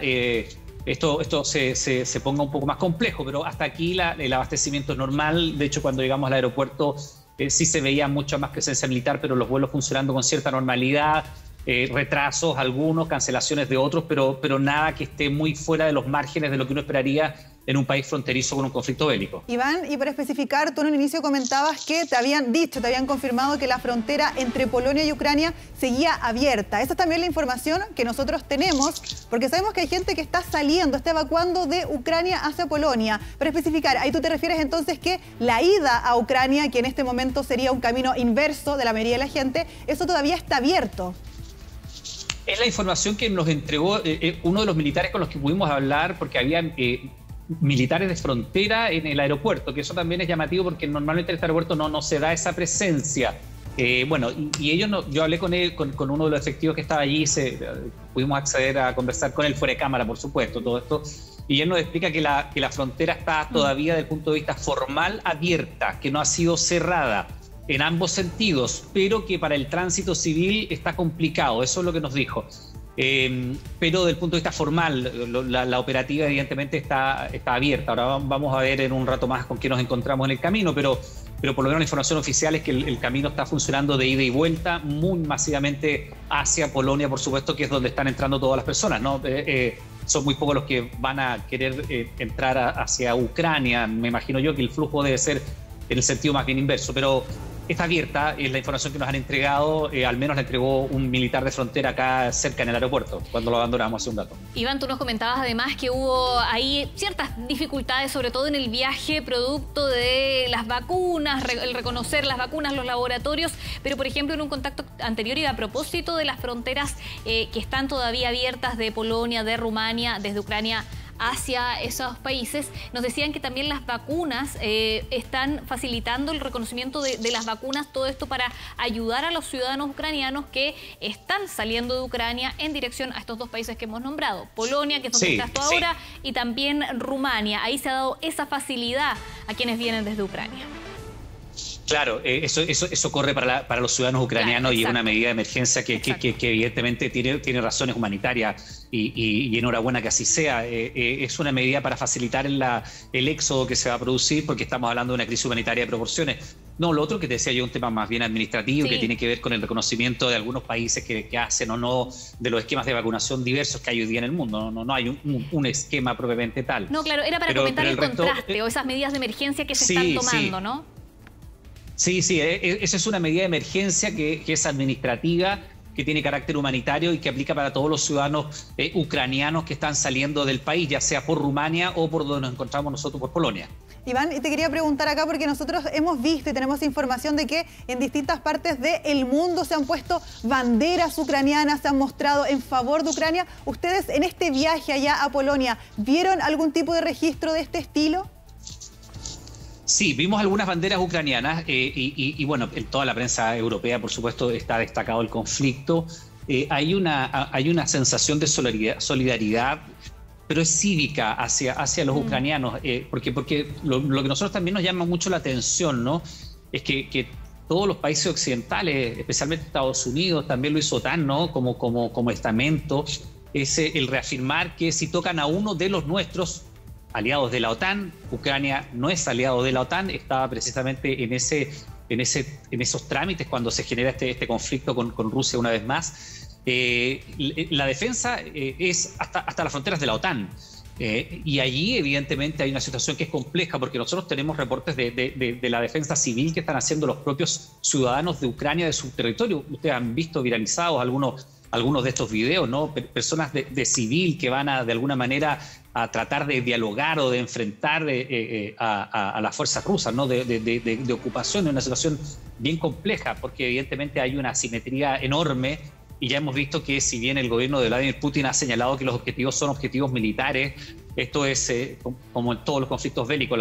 esto se ponga un poco más complejo, pero hasta aquí el abastecimiento es normal. De hecho, cuando llegamos al aeropuerto sí se veía mucha más presencia militar, pero los vuelos funcionando con cierta normalidad, retrasos algunos, cancelaciones de otros, pero nada que esté muy fuera de los márgenes de lo que uno esperaría en un país fronterizo con un conflicto bélico. Iván, y para especificar, tú en un inicio comentabas que te habían confirmado que la frontera entre Polonia y Ucrania seguía abierta. Esa es también la información que nosotros tenemos, porque sabemos que hay gente que está evacuando de Ucrania hacia Polonia. Para especificar, ahí tú te refieres entonces que la ida a Ucrania, que en este momento sería un camino inverso de la mayoría de la gente, eso todavía está abierto. Es la información que nos entregó uno de los militares con los que pudimos hablar, porque había militares de frontera en el aeropuerto, que eso también es llamativo porque normalmente en este aeropuerto no se da esa presencia. Bueno, y ellos yo hablé con él, con uno de los efectivos que estaba allí, pudimos acceder a conversar con él fuera de cámara, por supuesto, todo esto, y él nos explica que la frontera está todavía desde el punto de vista formal abierta, que no ha sido cerrada en ambos sentidos, pero que para el tránsito civil está complicado, eso es lo que nos dijo. Pero desde el punto de vista formal, la operativa evidentemente está abierta. Ahora vamos a ver en un rato más con qué nos encontramos en el camino, pero por lo menos la información oficial es que el camino está funcionando de ida y vuelta muy masivamente hacia Polonia, por supuesto, que es donde están entrando todas las personas, ¿no? son muy pocos los que van a querer entrar hacia Ucrania. Me imagino yo que el flujo debe ser en el sentido más bien inverso, pero está abierta, es la información que nos han entregado, al menos la entregó un militar de frontera acá cerca en el aeropuerto, cuando lo abandonamos hace un rato. Iván, tú nos comentabas además que hubo ahí ciertas dificultades, sobre todo en el viaje, producto de las vacunas, el reconocer las vacunas, los laboratorios, pero por ejemplo en un contacto anterior y a propósito de las fronteras que están todavía abiertas de Polonia, de Rumania, desde Ucrania hacia esos países, nos decían que también las vacunas están facilitando el reconocimiento de las vacunas, todo esto para ayudar a los ciudadanos ucranianos que están saliendo de Ucrania en dirección a estos dos países que hemos nombrado, Polonia, que es donde estás tú ahora, y también Rumania. Ahí se ha dado esa facilidad a quienes vienen desde Ucrania. Claro, eso corre para los ciudadanos ucranianos, claro, y es una medida de emergencia que evidentemente tiene razones humanitarias y enhorabuena que así sea. Es una medida para facilitar el éxodo que se va a producir, porque estamos hablando de una crisis humanitaria de proporciones. No, lo otro que te decía yo, un tema más bien administrativo, que tiene que ver con el reconocimiento de algunos países que hacen o no de los esquemas de vacunación diversos que hay hoy día en el mundo. No hay un esquema propiamente tal. No, claro, era para comentar el contraste o esas medidas de emergencia que se están tomando, ¿no? Sí, esa es una medida de emergencia que es administrativa, que tiene carácter humanitario y que aplica para todos los ciudadanos ucranianos que están saliendo del país, ya sea por Rumania o por donde nos encontramos nosotros, por Polonia. Iván, y te quería preguntar acá, porque nosotros hemos visto y tenemos información de que en distintas partes del mundo se han puesto banderas ucranianas, se han mostrado en favor de Ucrania. ¿Ustedes en este viaje allá a Polonia vieron algún tipo de registro de este estilo? Sí, vimos algunas banderas ucranianas y bueno, en toda la prensa europea, por supuesto, está destacado el conflicto. Hay una sensación de solidaridad, pero es cívica hacia los ucranianos, porque lo que nosotros también nos llama mucho la atención, ¿no? Es que todos los países occidentales, especialmente Estados Unidos, también lo hizo OTAN, ¿no? Como estamento, es el reafirmar que si tocan a uno de los nuestros aliados de la OTAN, Ucrania no es aliado de la OTAN, estaba precisamente en esos trámites cuando se genera este conflicto con Rusia una vez más. La defensa es hasta las fronteras de la OTAN. Y allí evidentemente hay una situación que es compleja, porque nosotros tenemos reportes de la defensa civil que están haciendo los propios ciudadanos de Ucrania de su territorio. Ustedes han visto viralizados algunos de estos videos, ¿no? Personas de civil que van de alguna manera a tratar de dialogar o de enfrentar a las fuerzas rusas, ¿no? de ocupación, de una situación bien compleja, porque evidentemente hay una asimetría enorme, y ya hemos visto que si bien el gobierno de Vladimir Putin ha señalado que los objetivos son objetivos militares, esto es como en todos los conflictos bélicos,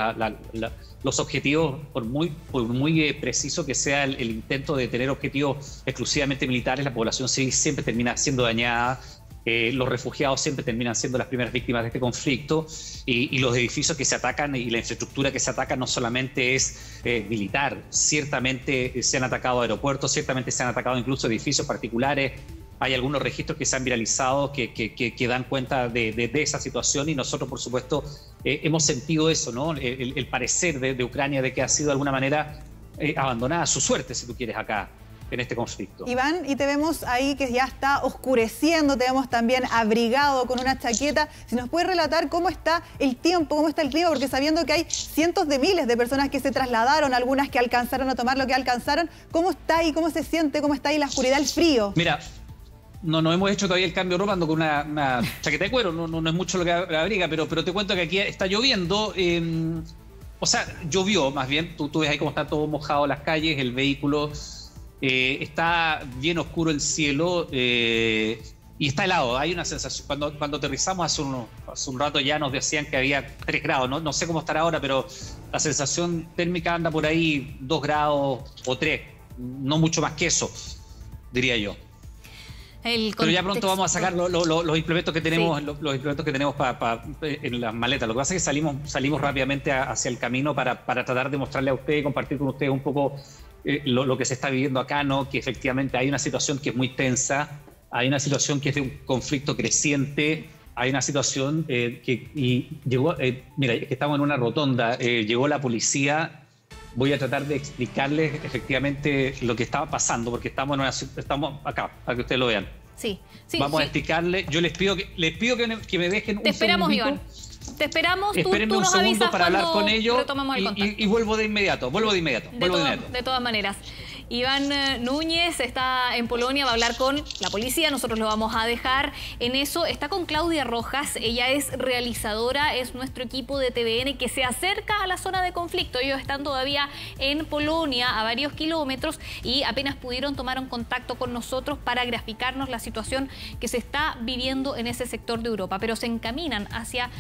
los objetivos, por muy preciso que sea el intento de tener objetivos exclusivamente militares, la población civil siempre termina siendo dañada. Los refugiados siempre terminan siendo las primeras víctimas de este conflicto, y los edificios que se atacan y la infraestructura que se ataca no solamente es militar, ciertamente se han atacado aeropuertos, ciertamente se han atacado incluso edificios particulares. Hay algunos registros que se han viralizado que dan cuenta de esa situación, y nosotros, por supuesto, hemos sentido eso, ¿no? El parecer de Ucrania de que ha sido de alguna manera abandonada a su suerte, si tú quieres, acá en este conflicto. Iván, y te vemos ahí que ya está oscureciendo, te vemos también abrigado con una chaqueta. Si nos puedes relatar cómo está el tiempo, cómo está el clima, porque sabiendo que hay cientos de miles de personas que se trasladaron, algunas que alcanzaron a tomar lo que alcanzaron, ¿cómo está ahí, cómo se siente, cómo está ahí la oscuridad, el frío? Mira, no hemos hecho todavía el cambio de ropa, ando con una chaqueta de cuero, no es mucho lo que abriga, pero te cuento que aquí está lloviendo. O sea, llovió más bien, tú ves ahí cómo está todo mojado las calles, el vehículo. Está bien oscuro el cielo y está helado. Hay una sensación. Cuando aterrizamos hace un rato ya nos decían que había 3 grados. No sé cómo estará ahora, pero la sensación térmica anda por ahí 2 grados o 3. No mucho más que eso, diría yo. Pero ya pronto vamos a sacar los implementos que tenemos, los implementos que tenemos en las maletas. Lo que pasa es que salimos rápidamente hacia el camino para tratar de mostrarle a ustedes y compartir con ustedes un poco lo que se está viviendo acá, ¿no? Que efectivamente hay una situación que es muy tensa, hay una situación que es de un conflicto creciente, hay una situación mira, que estamos en una rotonda, llegó la policía. Voy a tratar de explicarles efectivamente lo que estaba pasando, porque estamos acá, para que ustedes lo vean. Sí, vamos a explicarle. Yo les pido que me dejen un Te esperamos, segundito. Iván. Te esperamos. Espérenme tú un nos segundo avisas para hablar con ellos retomamos el contacto. y vuelvo de inmediato. De todas maneras. Iván Núñez está en Polonia, va a hablar con la policía, nosotros lo vamos a dejar en eso. Está con Claudia Rojas, ella es realizadora, es nuestro equipo de TVN que se acerca a la zona de conflicto. Ellos están todavía en Polonia a varios kilómetros y apenas pudieron tomar un contacto con nosotros para graficarnos la situación que se está viviendo en ese sector de Europa. Pero se encaminan hacia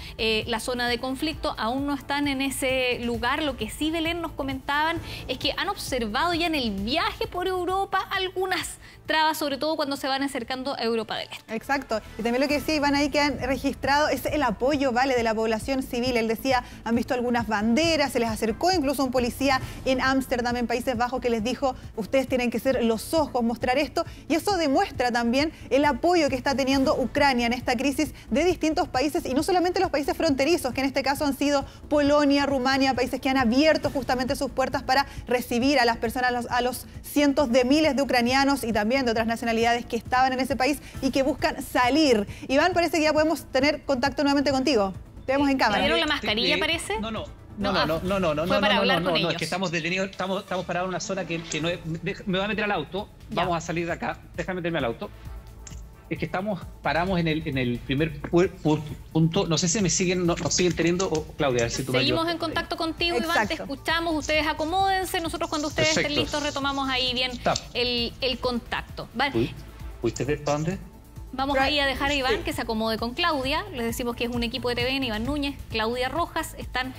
la zona de conflicto, aún no están en ese lugar. Lo que sí, Belén, nos comentaban es que han observado ya en el viaje por Europa algunas trabas, sobre todo cuando se van acercando a Europa del Este. Exacto. Y también lo que decía Iván ahí que han registrado es el apoyo, ¿vale?, de la población civil. Él decía, han visto algunas banderas, se les acercó incluso un policía en Ámsterdam, en Países Bajos, que les dijo, ustedes tienen que ser los ojos, mostrar esto. Y eso demuestra también el apoyo que está teniendo Ucrania en esta crisis de distintos países, y no solamente los países fronterizos, que en este caso han sido Polonia, Rumania, países que han abierto justamente sus puertas para recibir a las personas, a los cientos de miles de ucranianos y también de otras nacionalidades que estaban en ese país y que buscan salir. Iván, parece que ya podemos tener contacto nuevamente contigo. Te vemos en cámara. ¿Te dieron la mascarilla, parece? No, es que estamos detenidos, estamos parados en una zona que no es, me voy a meter al auto, vamos a salir de acá, déjame meterme al auto. Es que paramos en el primer punto, no sé si nos siguen teniendo, Claudia, a ver si tú seguimos en contacto contigo, Iván, te escuchamos, ustedes acomódense, nosotros cuando ustedes estén listos retomamos ahí bien el contacto. ¿Vale? ¿Fuiste de dónde? Vamos ahí a dejar a Iván que se acomode con Claudia. Les decimos que es un equipo de TVN, Iván Núñez, Claudia Rojas. Están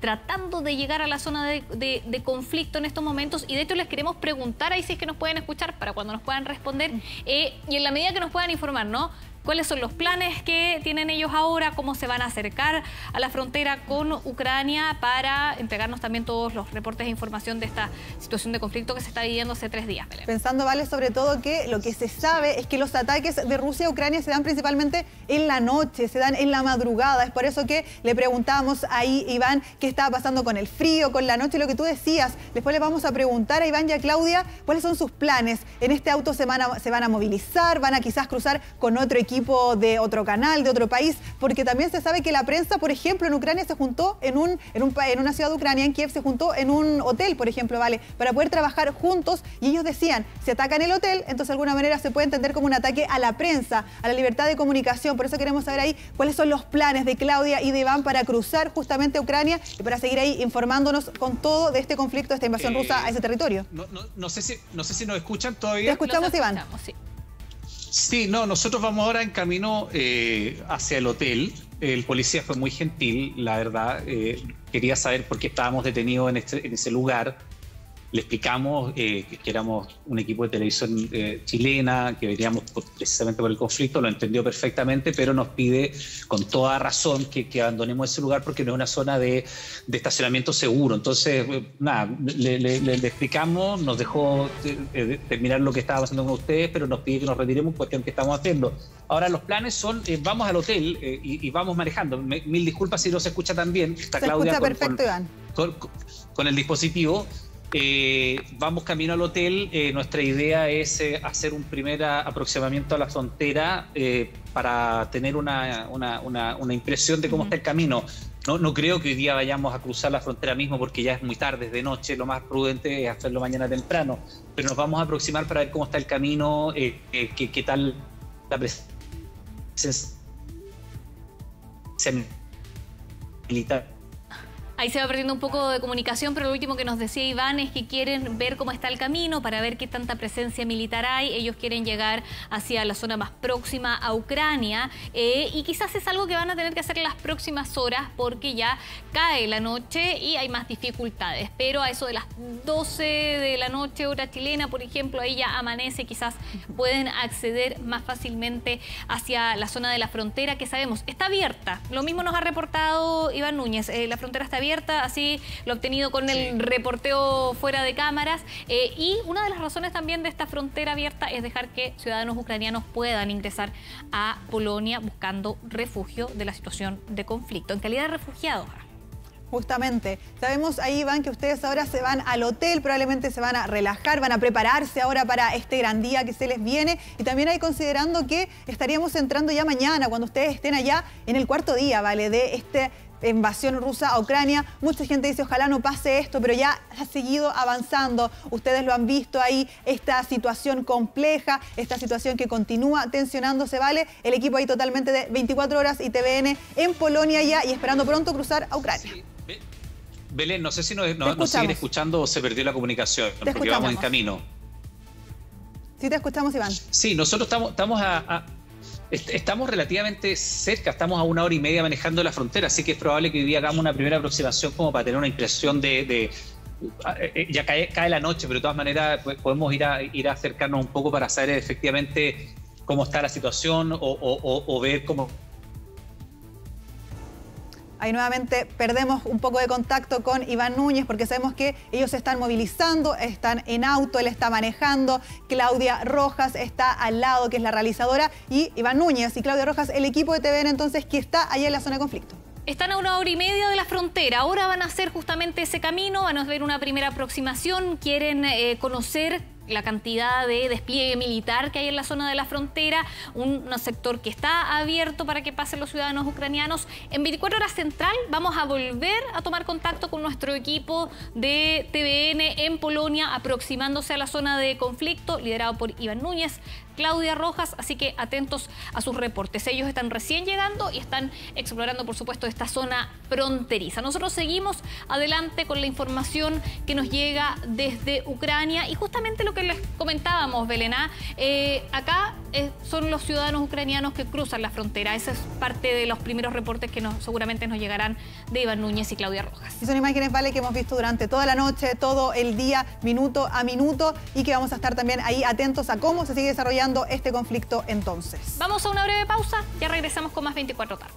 tratando de llegar a la zona de conflicto en estos momentos. Y de hecho les queremos preguntar ahí si es que nos pueden escuchar para cuando nos puedan responder. Y en la medida que nos puedan informar, ¿no? ¿Cuáles son los planes que tienen ellos ahora? ¿Cómo se van a acercar a la frontera con Ucrania para entregarnos también todos los reportes e información de esta situación de conflicto que se está viviendo hace 3 días? Belén. Pensando, Vale, sobre todo que lo que se sabe es que los ataques de Rusia a Ucrania se dan principalmente en la noche, se dan en la madrugada. Es por eso que le preguntamos ahí, Iván, qué estaba pasando con el frío, con la noche, lo que tú decías. Después le vamos a preguntar a Iván y a Claudia cuáles son sus planes. En este auto se van a movilizar, van a quizás cruzar con otro equipo de otro canal, de otro país, porque también se sabe que la prensa, por ejemplo, en Ucrania se juntó en una ciudad de Ucrania, en Kiev, se juntó en un hotel, por ejemplo, ¿vale?, para poder trabajar juntos, y ellos decían, si atacan el hotel, entonces de alguna manera se puede entender como un ataque a la prensa, a la libertad de comunicación. Por eso queremos saber ahí cuáles son los planes de Claudia y de Iván para cruzar justamente a Ucrania y para seguir ahí informándonos con todo de este conflicto, de esta invasión rusa a ese territorio. No sé si nos escuchan todavía. Te escuchamos, Iván. Sí. Sí, nosotros vamos ahora en camino hacia el hotel. El policía fue muy gentil, la verdad. Quería saber por qué estábamos detenidos en ese lugar. Le explicamos que éramos un equipo de televisión chilena, que veníamos precisamente por el conflicto, lo entendió perfectamente, pero nos pide con toda razón que abandonemos ese lugar porque no es una zona de estacionamiento seguro. Entonces, nada, le explicamos, nos dejó terminar lo que estaba haciendo con ustedes, pero nos pide que nos retiremos, cuestión que estamos haciendo. Ahora los planes son, vamos al hotel y vamos manejando. Mil disculpas si no se escucha tan bien. Está Claudia escucha perfecto, Iván. Con el dispositivo. Vamos camino al hotel. Nuestra idea es hacer un primer aproximamiento a la frontera para tener una impresión de cómo está el camino. No creo que hoy día vayamos a cruzar la frontera mismo porque ya es muy tarde, es de noche. Lo más prudente es hacerlo mañana temprano, pero nos vamos a aproximar para ver cómo está el camino, qué tal la presencia militar. Ahí se va perdiendo un poco de comunicación, pero lo último que nos decía Iván es que quieren ver cómo está el camino para ver qué tanta presencia militar hay. Ellos quieren llegar hacia la zona más próxima a Ucrania y quizás es algo que van a tener que hacer en las próximas horas porque ya cae la noche y hay más dificultades. Pero a eso de las 12 de la noche, hora chilena, por ejemplo, ahí ya amanece, quizás pueden acceder más fácilmente hacia la zona de la frontera que sabemos está abierta. Lo mismo nos ha reportado Iván Núñez, la frontera está abierta. Así lo obtenido con el reporteo fuera de cámaras. Y una de las razones también de esta frontera abierta es dejar que ciudadanos ucranianos puedan ingresar a Polonia buscando refugio de la situación de conflicto, en calidad de refugiados. Justamente. Sabemos ahí, Iván, que ustedes ahora se van al hotel, probablemente se van a relajar, van a prepararse ahora para este gran día que se les viene. Y también ahí considerando que estaríamos entrando ya mañana, cuando ustedes estén allá en el cuarto día, ¿vale? De esta invasión rusa a Ucrania. Mucha gente dice, ojalá no pase esto, pero ya ha seguido avanzando. Ustedes lo han visto ahí, esta situación compleja, esta situación que continúa tensionándose, ¿vale? El equipo ahí totalmente de 24 horas y TVN en Polonia ya y esperando pronto cruzar a Ucrania. Belén, no sé si nos siguen escuchando o se perdió la comunicación, porque vamos en camino. Sí, te escuchamos, Iván. Sí, nosotros estamos relativamente cerca, estamos a 1 hora y media manejando la frontera, así que es probable que hoy día hagamos una primera aproximación como para tener una impresión ya cae la noche, pero de todas maneras podemos ir a acercarnos un poco para saber efectivamente cómo está la situación o ver cómo... Ahí nuevamente perdemos un poco de contacto con Iván Núñez porque sabemos que ellos se están movilizando, están en auto, él está manejando, Claudia Rojas está al lado, que es la realizadora, y Iván Núñez y Claudia Rojas, el equipo de TVN entonces que está allá en la zona de conflicto. Están a 1 hora y media de la frontera. Ahora van a hacer justamente ese camino, van a ver una primera aproximación, quieren conocer la cantidad de despliegue militar que hay en la zona de la frontera, un sector que está abierto para que pasen los ciudadanos ucranianos. En 24 horas central vamos a volver a tomar contacto con nuestro equipo de TVN en Polonia, aproximándose a la zona de conflicto, liderado por Iván Núñez, Claudia Rojas, así que atentos a sus reportes. Ellos están recién llegando y están explorando, por supuesto, esta zona fronteriza. Nosotros seguimos adelante con la información que nos llega desde Ucrania y justamente lo que les comentábamos, Belén, acá son los ciudadanos ucranianos que cruzan la frontera. Esa es parte de los primeros reportes que seguramente nos llegarán de Iván Núñez y Claudia Rojas. Y son imágenes, vale, que hemos visto durante toda la noche, todo el día, minuto a minuto, y que vamos a estar también ahí atentos a cómo se sigue desarrollando este conflicto entonces. Vamos a una breve pausa, ya regresamos con más 24 tarde.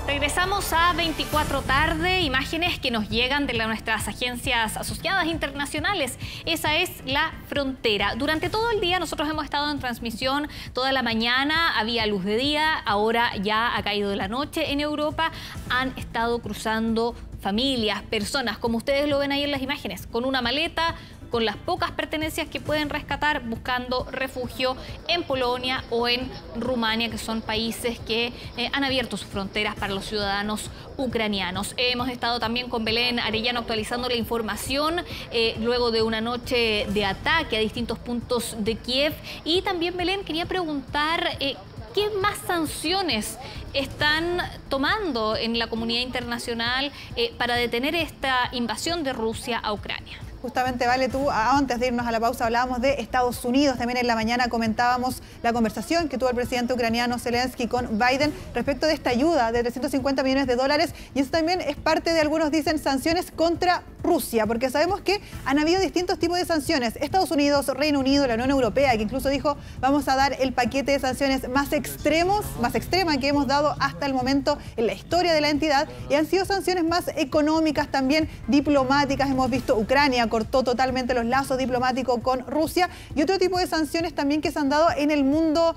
Regresamos a 24 tarde, imágenes que nos llegan de nuestras agencias asociadas internacionales. Esa es la frontera. Durante todo el día nosotros hemos estado en transmisión, toda la mañana había luz de día, ahora ya ha caído la noche en Europa. Han estado cruzando familias, personas, como ustedes lo ven ahí en las imágenes, con una maleta, con las pocas pertenencias que pueden rescatar, buscando refugio en Polonia o en Rumania, que son países que han abierto sus fronteras para los ciudadanos ucranianos. Hemos estado también con Belén Arellano actualizando la información luego de una noche de ataque a distintos puntos de Kiev. Y también, Belén, quería preguntar ¿qué más sanciones están tomando en la comunidad internacional para detener esta invasión de Rusia a Ucrania? Justamente, Vale, tú antes de irnos a la pausa hablábamos de Estados Unidos. También en la mañana comentábamos la conversación que tuvo el presidente ucraniano Zelensky con Biden respecto de esta ayuda de 350 millones de dólares. Y eso también es parte de, algunos dicen, sanciones contra Rusia, porque sabemos que han habido distintos tipos de sanciones. Estados Unidos, Reino Unido, la Unión Europea, que incluso dijo vamos a dar el paquete de sanciones más extrema que hemos dado hasta el momento en la historia de la entidad. Y han sido sanciones más económicas, también diplomáticas. Hemos visto Ucrania cortó totalmente los lazos diplomáticos con Rusia, y otro tipo de sanciones también que se han dado en el mundo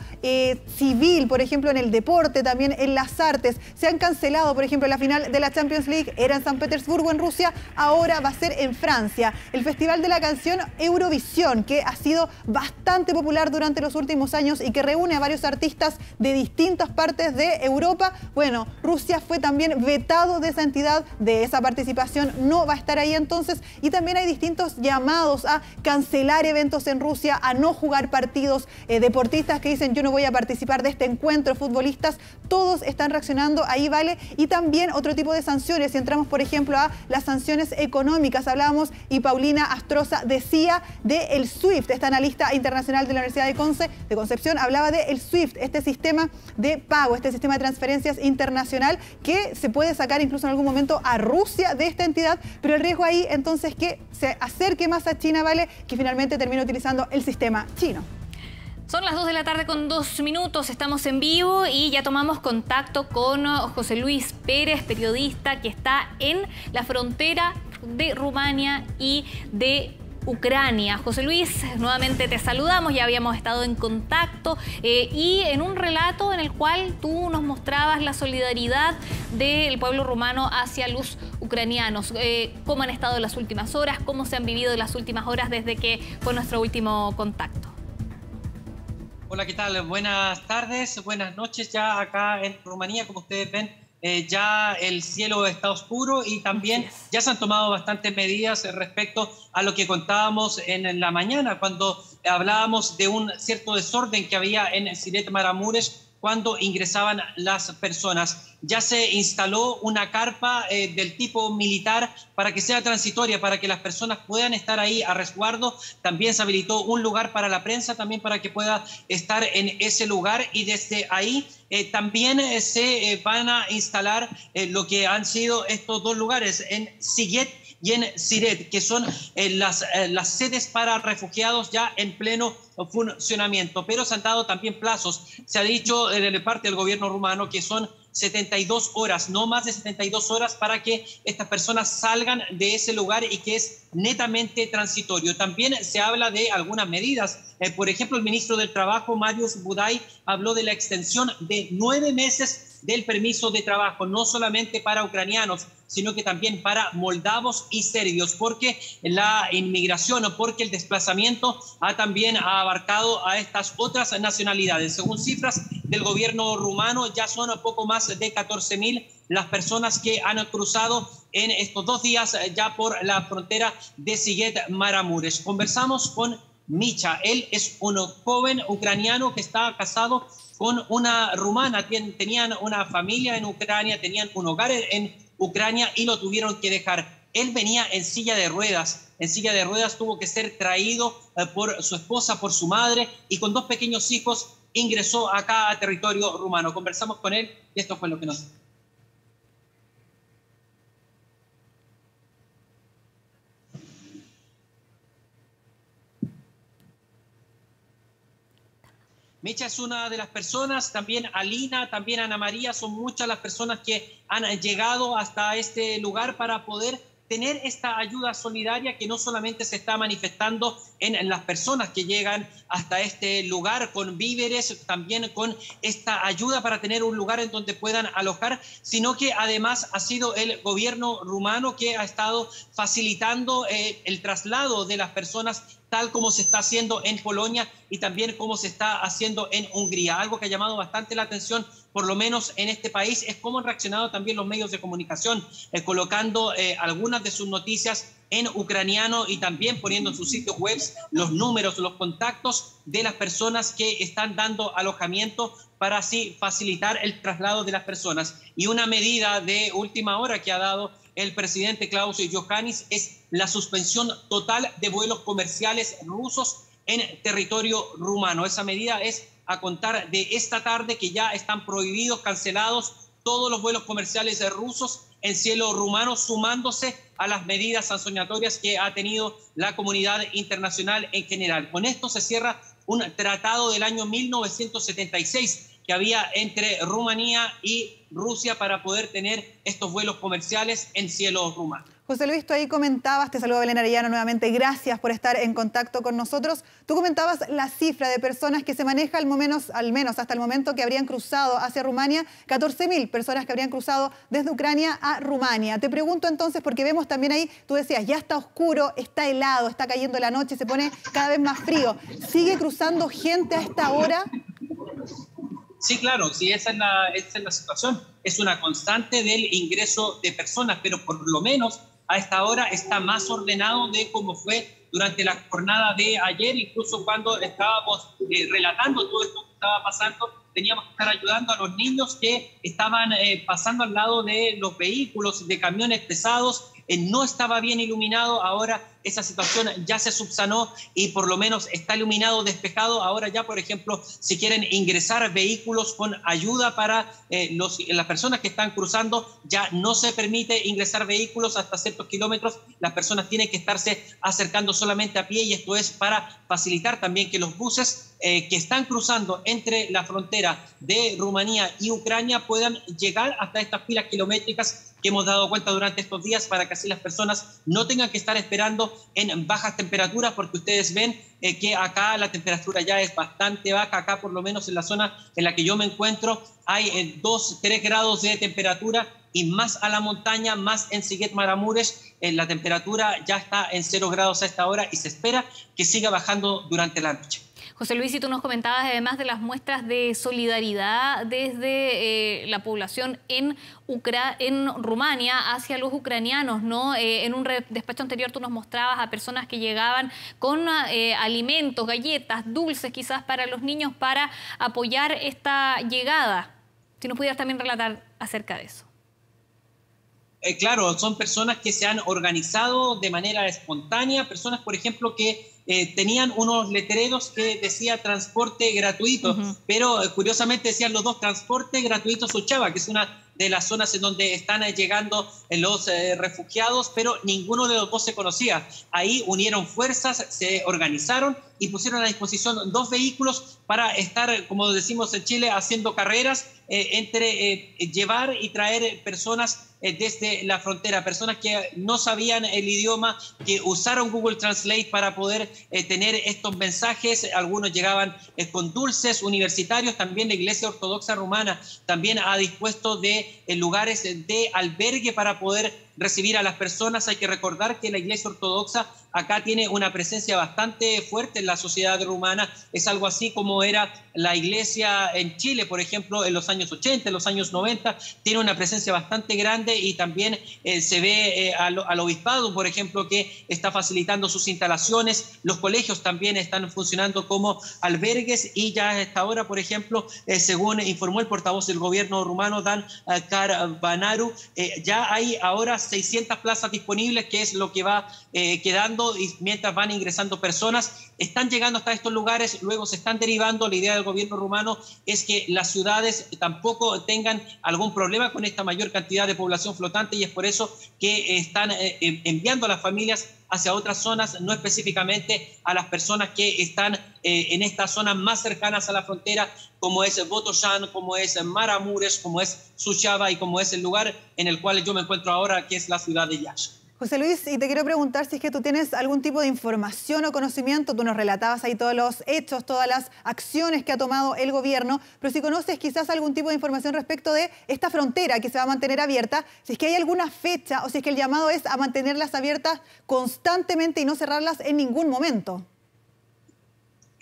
civil, por ejemplo en el deporte, también en las artes. Se han cancelado, por ejemplo, la final de la Champions League era en San Petersburgo, en Rusia, ahora va a ser en Francia. El Festival de la Canción Eurovisión, que ha sido bastante popular durante los últimos años y que reúne a varios artistas de distintas partes de Europa. Bueno, Rusia fue también vetado de esa entidad, de esa participación, no va a estar ahí entonces, y también hay distintos llamados a cancelar eventos en Rusia, a no jugar partidos, deportistas que dicen yo no voy a participar de este encuentro, futbolistas, todos están reaccionando ahí, Vale. Y también otro tipo de sanciones, si entramos por ejemplo a las sanciones económicas, hablábamos y Paulina Astroza decía del SWIFT, esta analista internacional de la Universidad de Concepción, hablaba del SWIFT, este sistema de pago, este sistema de transferencias internacional que se puede sacar incluso en algún momento a Rusia de esta entidad, pero el riesgo ahí entonces que se acerque más a China, Vale, que finalmente termina utilizando el sistema chino. Son las 2 de la tarde con 2 minutos, estamos en vivo y ya tomamos contacto con José Luis Pérez, periodista que está en la frontera de Rumania y de Ucrania. José Luis, nuevamente te saludamos, ya habíamos estado en contacto y en un relato en el cual tú nos mostrabas la solidaridad del pueblo rumano hacia los ucranianos. ¿Cómo han estado en las últimas horas? ¿Cómo se han vivido en las últimas horas desde que fue nuestro último contacto? Hola, ¿qué tal? Buenas tardes, buenas noches. Ya acá en Rumanía, como ustedes ven, ya el cielo está oscuro y también ya se han tomado bastantes medidas respecto a lo que contábamos en la mañana cuando hablábamos de un cierto desorden que había en Siret Maramuresh cuando ingresaban las personas. Ya se instaló una carpa del tipo militar para que sea transitoria, para que las personas puedan estar ahí a resguardo. También se habilitó un lugar para la prensa, también para que pueda estar en ese lugar. Y desde ahí también se van a instalar lo que han sido estos dos lugares, en Sighet y en Siret, que son las sedes para refugiados ya en pleno funcionamiento. Pero se han dado también plazos. Se ha dicho de parte del gobierno rumano que son 72 horas, no más de 72 horas para que estas personas salgan de ese lugar y que es netamente transitorio. También se habla de algunas medidas. Por ejemplo, el ministro del Trabajo, Marius Budai, habló de la extensión de 9 meses del permiso de trabajo, no solamente para ucranianos, sino que también para moldavos y serbios, porque la inmigración o porque el desplazamiento también ha abarcado a estas otras nacionalidades. Según cifras del gobierno rumano, ya son poco más de 14.000 las personas que han cruzado en estos 2 días ya por la frontera de Sighet Maramuresh. Conversamos con Micha. Él es un joven ucraniano que está casado con una rumana. Tenían una familia en Ucrania, tenían un hogar en Ucrania y lo tuvieron que dejar. Él venía en silla de ruedas. En silla de ruedas tuvo que ser traído por su esposa, por su madre, y con 2 pequeños hijos ingresó acá a territorio rumano. Conversamos con él y esto fue lo que nos... Micha es una de las personas, también Alina, también Ana María, son muchas las personas que han llegado hasta este lugar para poder tener esta ayuda solidaria que no solamente se está manifestando en las personas que llegan hasta este lugar con víveres, también con esta ayuda para tener un lugar en donde puedan alojar, sino que además ha sido el gobierno rumano que ha estado facilitando el traslado de las personas, tal como se está haciendo en Polonia y también como se está haciendo en Hungría. Algo que ha llamado bastante la atención, por lo menos en este país, es cómo han reaccionado también los medios de comunicación, colocando algunas de sus noticias en ucraniano y también poniendo en sus sitios web los números, los contactos de las personas que están dando alojamiento para así facilitar el traslado de las personas. Y una medida de última hora que ha dado el presidente Klaus Iohannis es la suspensión total de vuelos comerciales rusos en territorio rumano. Esa medida es a contar de esta tarde, que ya están prohibidos, cancelados todos los vuelos comerciales rusos en cielo rumano, sumándose a las medidas sancionatorias que ha tenido la comunidad internacional en general. Con esto se cierra un tratado del año 1976 que había entre Rumanía y Rusia para poder tener estos vuelos comerciales en cielo rumano. José Luis, tú ahí comentabas, te saludo Belén Arellano nuevamente, gracias por estar en contacto con nosotros. Tú comentabas la cifra de personas que se maneja al menos hasta el momento que habrían cruzado hacia Rumania, 14.000 personas que habrían cruzado desde Ucrania a Rumania. Te pregunto entonces, porque vemos también ahí, tú decías, ya está oscuro, está helado, está cayendo la noche, se pone cada vez más frío. ¿Sigue cruzando gente a esta hora? Sí, claro, sí, esa es la situación. Es una constante del ingreso de personas, pero por lo menos a esta hora está más ordenado de cómo fue durante la jornada de ayer. Incluso cuando estábamos relatando todo esto que estaba pasando, teníamos que estar ayudando a los niños que estaban pasando al lado de los vehículos, de camiones pesados, no estaba bien iluminado. Ahora esa situación ya se subsanó y por lo menos está iluminado, despejado. Ahora ya, por ejemplo, si quieren ingresar vehículos con ayuda para las personas que están cruzando, ya no se permite ingresar vehículos hasta ciertos kilómetros. Las personas tienen que estarse acercando solamente a pie, y esto es para facilitar también que los buses que están cruzando entre la frontera de Rumanía y Ucrania puedan llegar hasta estas filas kilométricas que hemos dado cuenta durante estos días, para que así las personas no tengan que estar esperando en bajas temperaturas, porque ustedes ven que acá la temperatura ya es bastante baja. Acá, por lo menos en la zona en la que yo me encuentro, hay 2-3 grados de temperatura, y más a la montaña, más en Sziget Maramuresh, la temperatura ya está en 0 grados a esta hora y se espera que siga bajando durante la noche. José Luis, y tú nos comentabas además de las muestras de solidaridad desde la población en Rumania hacia los ucranianos, ¿no? En un despacho anterior tú nos mostrabas a personas que llegaban con alimentos, galletas, dulces quizás para los niños para apoyar esta llegada. Si nos pudieras también relatar acerca de eso. Claro, son personas que se han organizado de manera espontánea, personas, por ejemplo, que tenían unos letreros que decía transporte gratuito, pero curiosamente decían los dos, transporte gratuito Suceava, que es una de las zonas en donde están llegando los refugiados, pero ninguno de los dos se conocía. Ahí unieron fuerzas, se organizaron y pusieron a disposición 2 vehículos para estar, como decimos en Chile, haciendo carreras entre llevar y traer personas desde la frontera, personas que no sabían el idioma, que usaron Google Translate para poder tener estos mensajes. Algunos llegaban con dulces universitarios. También la Iglesia Ortodoxa Rumana también ha dispuesto de lugares de albergue para poder recibir a las personas. Hay que recordar que la Iglesia Ortodoxa acá tiene una presencia bastante fuerte en la sociedad rumana. Es algo así como era la Iglesia en Chile, por ejemplo, en los años 80, en los años 90. Tiene una presencia bastante grande, y también se ve al obispado, por ejemplo, que está facilitando sus instalaciones. Los colegios también están funcionando como albergues, y ya a esta hora, por ejemplo, según informó el portavoz del gobierno rumano, Dan Carbanaru, ya hay ahora 600 plazas disponibles, que es lo que va quedando, y mientras van ingresando personas, están llegando hasta estos lugares, luego se están derivando. La idea del gobierno rumano es que las ciudades tampoco tengan algún problema con esta mayor cantidad de población flotante, y es por eso que están enviando a las familias hacia otras zonas, no específicamente a las personas que están en estas zonas más cercanas a la frontera, como es Botoşan, como es Maramuresh, como es Suceava y como es el lugar en el cual yo me encuentro ahora, que es la ciudad de Iași. José Luis, y te quiero preguntar si es que tú tienes algún tipo de información o conocimiento. Tú nos relatabas ahí todos los hechos, todas las acciones que ha tomado el gobierno, pero si conoces quizás algún tipo de información respecto de esta frontera que se va a mantener abierta, si es que hay alguna fecha o si es que el llamado es a mantenerlas abiertas constantemente y no cerrarlas en ningún momento.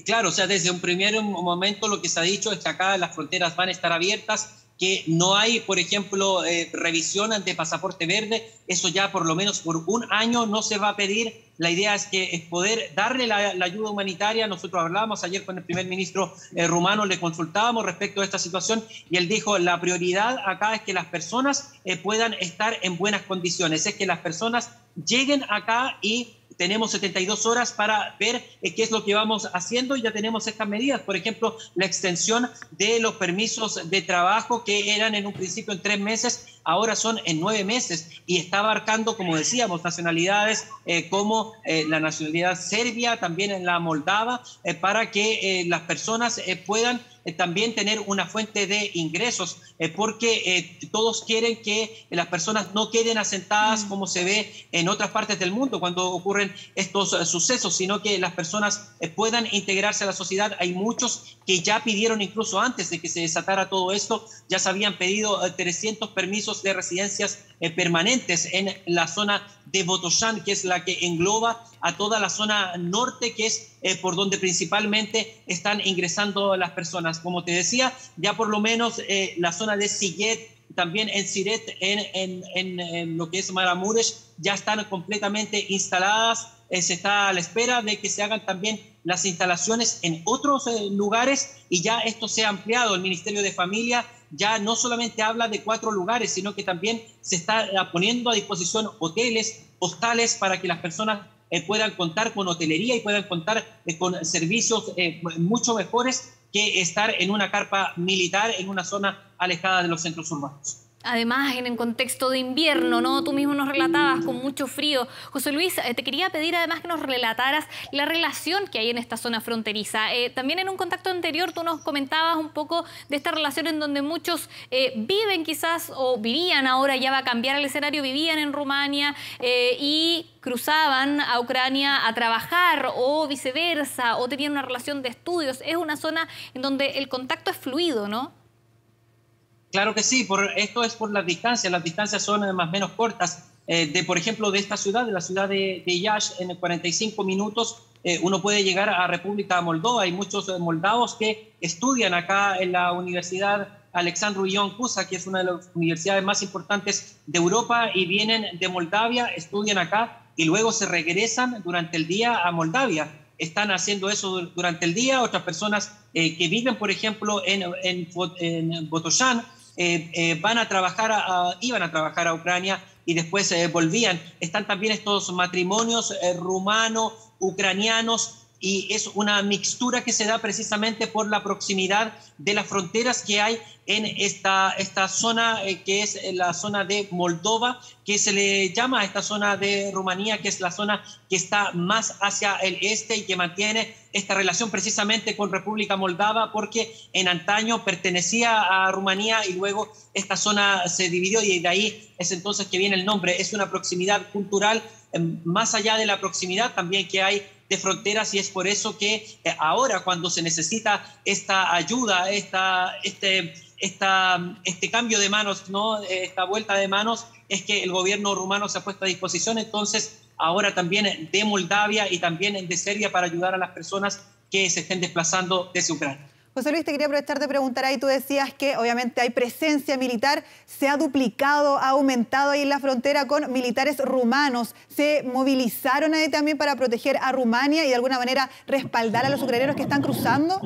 Claro, o sea, desde un primer momento lo que se ha dicho es que acá las fronteras van a estar abiertas, que no hay, por ejemplo, revisión de pasaporte verde. Eso ya por lo menos por un año no se va a pedir. La idea es poder darle la ayuda humanitaria. Nosotros hablábamos ayer con el primer ministro rumano, le consultábamos respecto a esta situación, y él dijo, la prioridad acá es que las personas puedan estar en buenas condiciones, es que las personas lleguen acá, y tenemos 72 horas para ver qué es lo que vamos haciendo, y ya tenemos estas medidas. Por ejemplo, la extensión de los permisos de trabajo, que eran en un principio en 3 meses, ahora son en 9 meses, y está abarcando, como decíamos, nacionalidades como la nacionalidad serbia, también en la moldava, para que las personas puedan también tener una fuente de ingresos, porque todos quieren que las personas no queden asentadas como se ve en otras partes del mundo cuando ocurren estos sucesos, sino que las personas puedan integrarse a la sociedad. Hay muchos que ya pidieron, incluso antes de que se desatara todo esto, ya se habían pedido 300 permisos de residencias permanentes en la zona de Botoşan, que es la que engloba a toda la zona norte, que es por donde principalmente están ingresando las personas. Como te decía, ya por lo menos la zona de Sziget, también en Siret, en lo que es Maramuresh, ya están completamente instaladas. Se está a la espera de que se hagan también las instalaciones en otros lugares, y ya esto se ha ampliado. El Ministerio de Familia ya no solamente habla de 4 lugares, sino que también se está poniendo a disposición hoteles, hostales, para que las personas puedan contar con hotelería y puedan contar con servicios mucho mejores que estar en una carpa militar en una zona alejada de los centros urbanos. Además, en el contexto de invierno, ¿no? Tú mismo nos relatabas con mucho frío. José Luis, te quería pedir además que nos relataras la relación que hay en esta zona fronteriza. También en un contacto anterior tú nos comentabas un poco de esta relación en donde muchos viven quizás, o vivían, ahora ya va a cambiar el escenario, vivían en Rumania y cruzaban a Ucrania a trabajar o viceversa, o tenían una relación de estudios. Es una zona en donde el contacto es fluido, ¿no? Claro que sí, esto es por las distancias son más o menos cortas. Por ejemplo, de esta ciudad, de la ciudad de Iași, en 45 minutos uno puede llegar a República Moldova. Hay muchos moldavos que estudian acá en la Universidad Alexandru Ioan Cuza, que es una de las universidades más importantes de Europa, y vienen de Moldavia, estudian acá y luego se regresan durante el día a Moldavia. Están haciendo eso durante el día. Otras personas que viven, por ejemplo, en Botoșani, iban a trabajar a Ucrania y después volvían. Están también estos matrimonios rumano-ucranianos, y es una mixtura que se da precisamente por la proximidad de las fronteras que hay en esta zona, que es la zona de Moldova, que se le llama a esta zona de Rumanía, que es la zona que está más hacia el este y que mantiene esta relación precisamente con República Moldava, porque en antaño pertenecía a Rumanía y luego esta zona se dividió, y de ahí es entonces que viene el nombre. Es una proximidad cultural, más allá de la proximidad también que hay de fronteras, y es por eso que ahora, cuando se necesita esta ayuda, este cambio de manos, ¿no? Esta vuelta de manos, es que el gobierno rumano se ha puesto a disposición entonces ahora también de Moldavia y también de Serbia para ayudar a las personas que se estén desplazando desde Ucrania. José Luis, te quería aprovechar de preguntar ahí, tú decías que obviamente hay presencia militar, se ha duplicado, ha aumentado ahí en la frontera con militares rumanos. ¿Se movilizaron ahí también para proteger a Rumania y de alguna manera respaldar a los ucranianos que están cruzando?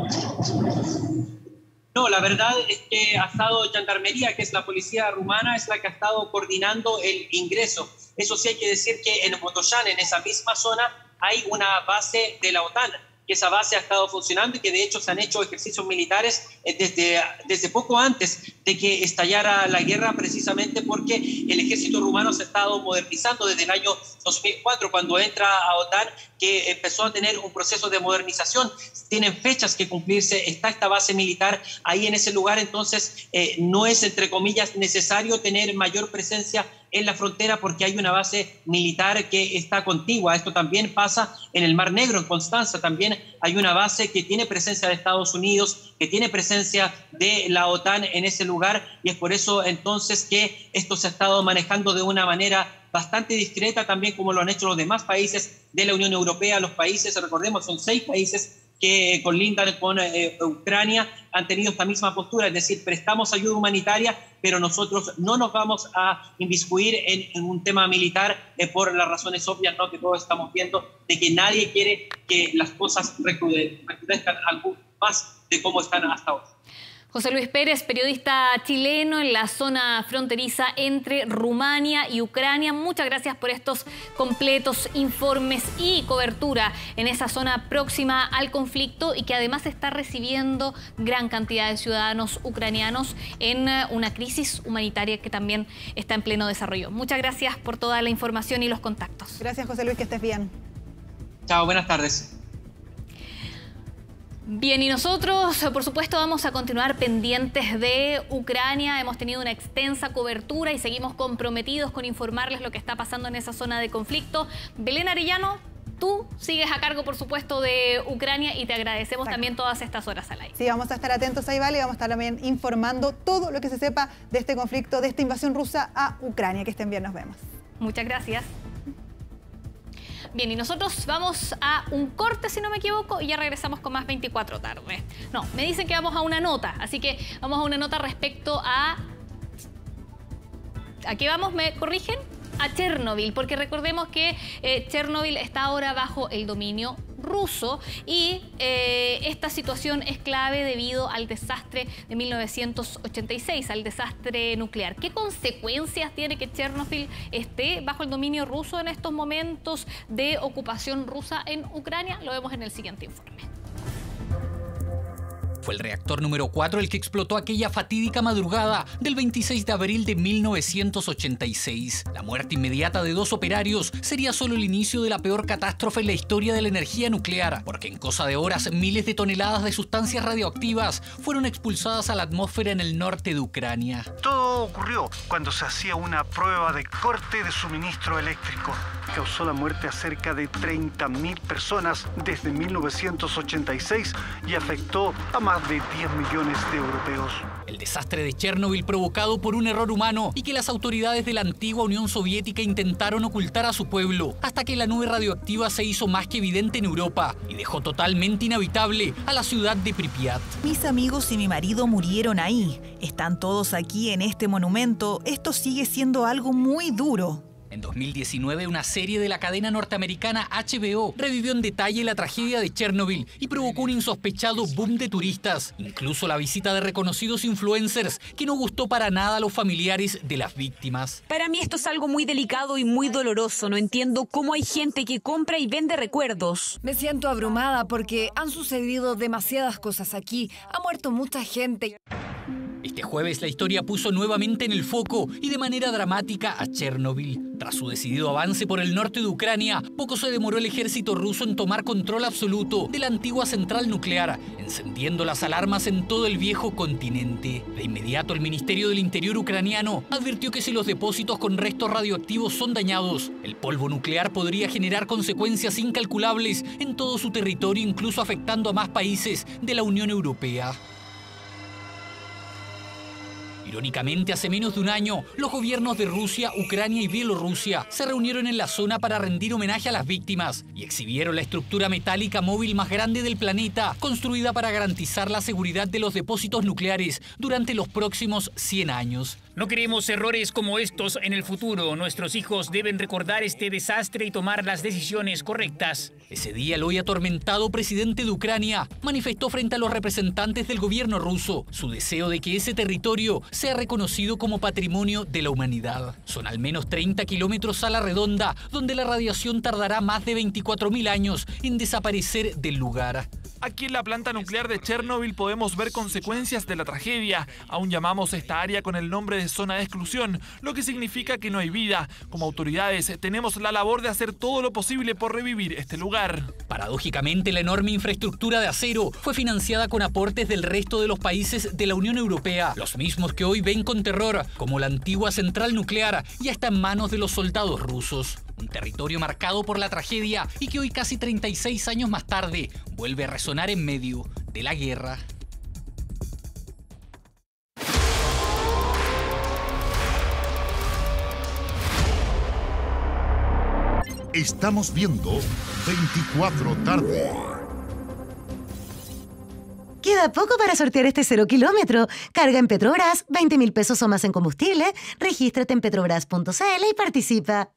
No, la verdad es que ha estado Gendarmería, que es la policía rumana, es la que ha estado coordinando el ingreso. Eso sí, hay que decir que en Botoșani, en esa misma zona, hay una base de la OTAN, que esa base ha estado funcionando y que de hecho se han hecho ejercicios militares desde poco antes de que estallara la guerra, precisamente porque el ejército rumano se ha estado modernizando desde el año 2004, cuando entra a OTAN, que empezó a tener un proceso de modernización. Tienen fechas que cumplirse, está esta base militar ahí en ese lugar, entonces no es, entre comillas, necesario tener mayor presencia en la frontera porque hay una base militar que está contigua. Esto también pasa en el Mar Negro, en Constanza también hay una base que tiene presencia de Estados Unidos, que tiene presencia de la OTAN en ese lugar, y es por eso entonces que esto se ha estado manejando de una manera bastante discreta, también como lo han hecho los demás países de la Unión Europea. Los países, recordemos, son 6 países que colindan con Ucrania, han tenido esta misma postura, es decir, prestamos ayuda humanitaria, pero nosotros no nos vamos a inmiscuir en un tema militar por las razones obvias, ¿no?, que todos estamos viendo, de que nadie quiere que las cosas recrudezcan algo más de cómo están hasta ahora. José Luis Pérez, periodista chileno en la zona fronteriza entre Rumania y Ucrania. Muchas gracias por estos completos informes y cobertura en esa zona próxima al conflicto, y que además está recibiendo gran cantidad de ciudadanos ucranianos en una crisis humanitaria que también está en pleno desarrollo. Muchas gracias por toda la información y los contactos. Gracias, José Luis, que estés bien. Chao, buenas tardes. Bien, y nosotros, por supuesto, vamos a continuar pendientes de Ucrania. Hemos tenido una extensa cobertura y seguimos comprometidos con informarles lo que está pasando en esa zona de conflicto. Belén Arellano, tú sigues a cargo, por supuesto, de Ucrania, y te agradecemos también todas estas horas al aire. Sí, vamos a estar atentos ahí, Vale, y vamos a estar también informando todo lo que se sepa de este conflicto, de esta invasión rusa a Ucrania. Que estén bien, nos vemos. Muchas gracias. Bien, y nosotros vamos a un corte, si no me equivoco, y ya regresamos con más 24 tarde. No, me dicen que vamos a una nota, así que vamos a una nota respecto a... ¿A qué vamos? ¿Me corrigen? A Chernobyl, porque recordemos que Chernobyl está ahora bajo el dominio ruso y esta situación es clave debido al desastre de 1986, al desastre nuclear. ¿Qué consecuencias tiene que Chernobyl esté bajo el dominio ruso en estos momentos de ocupación rusa en Ucrania? Lo vemos en el siguiente informe. Fue el reactor número 4 el que explotó aquella fatídica madrugada del 26 de abril de 1986. La muerte inmediata de 2 operarios sería solo el inicio de la peor catástrofe en la historia de la energía nuclear, porque en cosa de horas miles de toneladas de sustancias radioactivas fueron expulsadas a la atmósfera en el norte de Ucrania. Todo ocurrió cuando se hacía una prueba de corte de suministro eléctrico. Causó la muerte a cerca de 30.000 personas desde 1986 y afectó a más de 10 millones de europeos. El desastre de Chernobyl provocado por un error humano y que las autoridades de la antigua Unión Soviética intentaron ocultar a su pueblo, hasta que la nube radioactiva se hizo más que evidente en Europa y dejó totalmente inhabitable a la ciudad de Pripyat. Mis amigos y mi marido murieron ahí. Están todos aquí en este monumento. Esto sigue siendo algo muy duro. En 2019, una serie de la cadena norteamericana HBO revivió en detalle la tragedia de Chernobyl y provocó un insospechado boom de turistas, incluso la visita de reconocidos influencers, que no gustó para nada a los familiares de las víctimas. Para mí esto es algo muy delicado y muy doloroso. No entiendo cómo hay gente que compra y vende recuerdos. Me siento abrumada porque han sucedido demasiadas cosas aquí. Ha muerto mucha gente. Este jueves la historia puso nuevamente en el foco y de manera dramática a Chernobyl. Tras su decidido avance por el norte de Ucrania, poco se demoró el ejército ruso en tomar control absoluto de la antigua central nuclear, encendiendo las alarmas en todo el viejo continente. De inmediato el Ministerio del Interior ucraniano advirtió que si los depósitos con restos radioactivos son dañados, el polvo nuclear podría generar consecuencias incalculables en todo su territorio, incluso afectando a más países de la Unión Europea. Irónicamente, hace menos de un año, los gobiernos de Rusia, Ucrania y Bielorrusia se reunieron en la zona para rendir homenaje a las víctimas y exhibieron la estructura metálica móvil más grande del planeta, construida para garantizar la seguridad de los depósitos nucleares durante los próximos 100 años. No queremos errores como estos en el futuro. Nuestros hijos deben recordar este desastre y tomar las decisiones correctas. Ese día, el hoy atormentado presidente de Ucrania manifestó frente a los representantes del gobierno ruso su deseo de que ese territorio sea reconocido como patrimonio de la humanidad. Son al menos 30 kilómetros a la redonda, donde la radiación tardará más de 24.000 años en desaparecer del lugar. Aquí en la planta nuclear de Chernobyl podemos ver consecuencias de la tragedia. Aún llamamos esta área con el nombre de zona de exclusión, lo que significa que no hay vida. Como autoridades tenemos la labor de hacer todo lo posible por revivir este lugar. Paradójicamente, la enorme infraestructura de acero fue financiada con aportes del resto de los países de la Unión Europea, los mismos que hoy ven con terror como la antigua central nuclear ya está en manos de los soldados rusos. Un territorio marcado por la tragedia y que hoy, casi 36 años más tarde, vuelve a resonar en medio de la guerra. Estamos viendo 24 tarde. Queda poco para sortear este 0 kilómetro. Carga en Petrobras, 20.000 pesos o más en combustible. Regístrate en petrobras.cl y participa.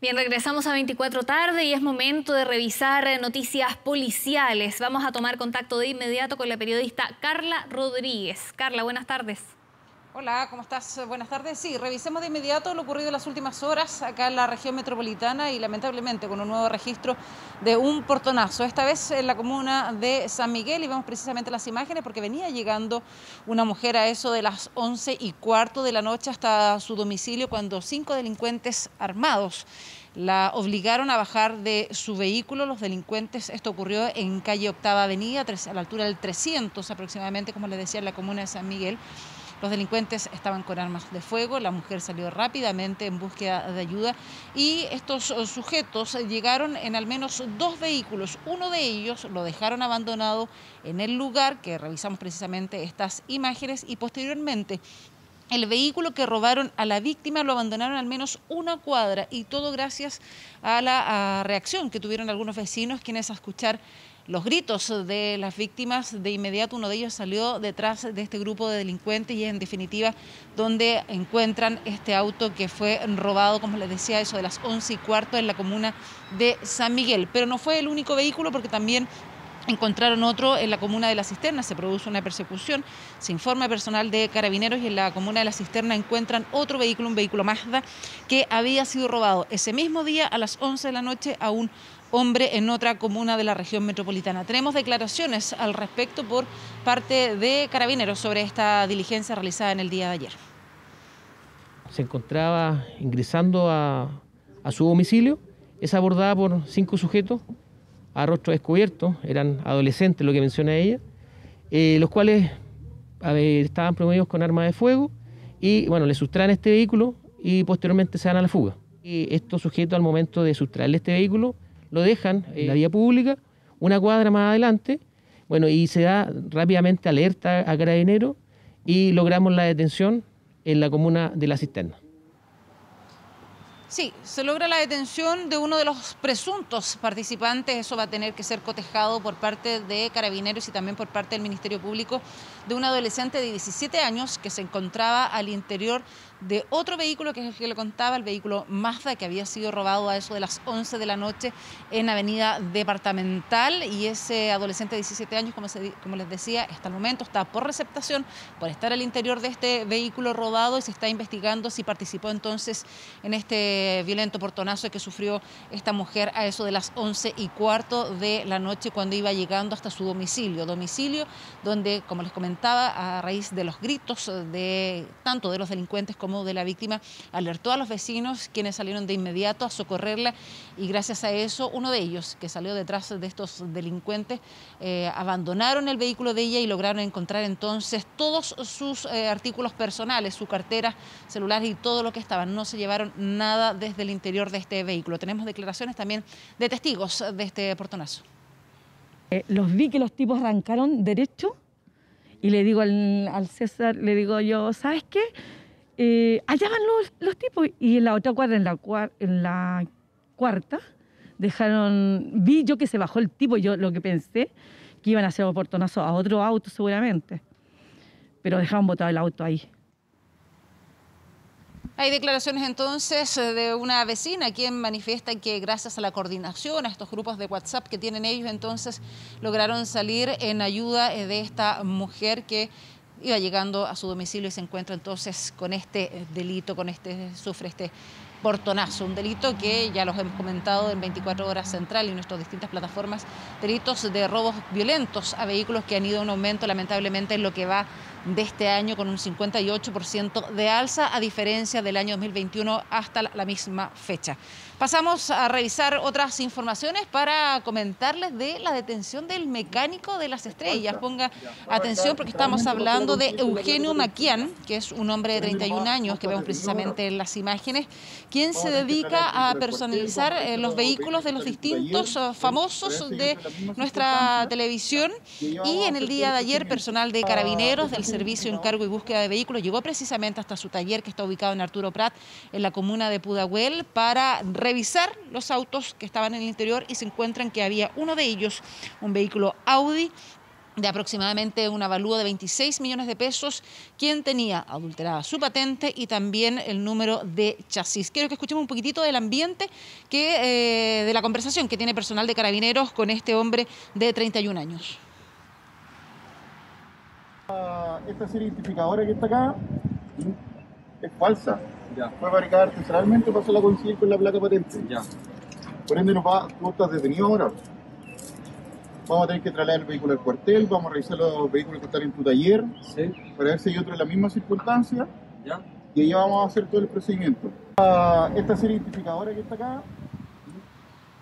Bien, regresamos a 24 tarde y es momento de revisar noticias policiales. Vamos a tomar contacto de inmediato con la periodista Carla Rodríguez. Carla, buenas tardes. Hola, ¿cómo estás? Buenas tardes. Sí, revisemos de inmediato lo ocurrido en las últimas horas acá en la región metropolitana y lamentablemente con un nuevo registro de un portonazo. Esta vez en la comuna de San Miguel y vemos precisamente las imágenes porque venía llegando una mujer a eso de las 11:15 de la noche hasta su domicilio cuando 5 delincuentes armados la obligaron a bajar de su vehículo. Los delincuentes, esto ocurrió en calle Octava Avenida, a la altura del 300 aproximadamente, como les decía, en la comuna de San Miguel. Los delincuentes estaban con armas de fuego, la mujer salió rápidamente en búsqueda de ayuda y estos sujetos llegaron en al menos 2 vehículos. Uno de ellos lo dejaron abandonado en el lugar, que revisamos precisamente estas imágenes, y posteriormente el vehículo que robaron a la víctima lo abandonaron al menos 1 cuadra, y todo gracias a la reacción que tuvieron algunos vecinos, quienes, a escuchar los gritos de las víctimas, de inmediato uno de ellos salió detrás de este grupo de delincuentes y en definitiva donde encuentran este auto que fue robado, como les decía, eso de las 11:15 en la comuna de San Miguel. Pero no fue el único vehículo porque también encontraron otro en la comuna de La Cisterna, se produce una persecución, se informa personal de Carabineros y en la comuna de La Cisterna encuentran otro vehículo, un vehículo Mazda, que había sido robado ese mismo día a las 11 de la noche a un hombre en otra comuna de la región metropolitana. Tenemos declaraciones al respecto por parte de Carabineros sobre esta diligencia realizada en el día de ayer. Se encontraba ingresando a su domicilio, es abordada por 5 sujetos a rostro descubierto, eran adolescentes lo que menciona ella, los cuales estaban promovidos con armas de fuego y bueno, le sustraen este vehículo y posteriormente se dan a la fuga. Y estos sujetos al momento de sustraerle este vehículo lo dejan en la vía pública, una cuadra más adelante, bueno, y se da rápidamente alerta a Carabineros y logramos la detención en la comuna de La Cisterna. Sí, se logra la detención de uno de los presuntos participantes. Eso va a tener que ser cotejado por parte de Carabineros y también por parte del Ministerio Público, de un adolescente de 17 años que se encontraba al interior de otro vehículo, que es el que le contaba, el vehículo Mazda, que había sido robado a eso de las 11 de la noche en Avenida Departamental. Y ese adolescente de 17 años, como les decía, hasta el momento está por receptación por estar al interior de este vehículo robado y se está investigando si participó entonces en este violento portonazo que sufrió esta mujer a eso de las 11:15 de la noche cuando iba llegando hasta su domicilio. Domicilio donde, como les comentaba, a raíz de los gritos de tanto de los delincuentes como de la víctima, alertó a los vecinos, quienes salieron de inmediato a socorrerla y gracias a eso uno de ellos, que salió detrás de estos delincuentes, abandonaron el vehículo de ella y lograron encontrar entonces todos sus artículos personales, su cartera, celulares y todo lo que estaban. No se llevaron nada desde el interior de este vehículo. Tenemos declaraciones también de testigos de este portonazo. Los vi que los tipos arrancaron derecho y le digo al César, le digo yo, ¿sabes qué? Allá van los tipos y en la otra cuadra, en la cuarta, vi yo que se bajó el tipo, yo lo que pensé que iban a hacer oportunazo a otro auto seguramente, pero dejaron botado el auto ahí. Hay declaraciones entonces de una vecina quien manifiesta que gracias a la coordinación, a estos grupos de WhatsApp que tienen ellos, entonces lograron salir en ayuda de esta mujer que iba llegando a su domicilio y se encuentra entonces con este delito, sufre este portonazo, un delito que ya los hemos comentado en 24 Horas Central y en nuestras distintas plataformas, delitos de robos violentos a vehículos que han ido en aumento lamentablemente en lo que va de este año con un 58% de alza a diferencia del año 2021 hasta la misma fecha. Pasamos a revisar otras informaciones para comentarles de la detención del mecánico de Las Estrellas. Ponga atención porque estamos hablando de Eugenio Maquián, que es un hombre de 31 años que vemos precisamente en las imágenes, quien se dedica a personalizar los vehículos de los distintos famosos de nuestra televisión. Y en el día de ayer, personal de Carabineros del Servicio Encargo y Búsqueda de Vehículos llegó precisamente hasta su taller que está ubicado en Arturo Prat, en la comuna de Pudahuel, para revisar los autos que estaban en el interior y se encuentran que había uno de ellos, un vehículo Audi de aproximadamente un avalúo de 26 millones de pesos, quien tenía adulterada su patente y también el número de chasis. Quiero que escuchemos un poquitito del ambiente, de la conversación que tiene personal de Carabineros con este hombre de 31 años. Esta serie identificadora que está acá es falsa. Ya. Fue fabricada artesanalmente para hacerla coincidir con la placa patente. Ya. Por ende, tú estás detenido ahora. Vamos a tener que trasladar el vehículo al cuartel, vamos a revisar los vehículos que están en tu taller, sí, para ver si hay otro en la misma circunstancia. Ya. Y ahí vamos a hacer todo el procedimiento. Esta serie identificadora que está acá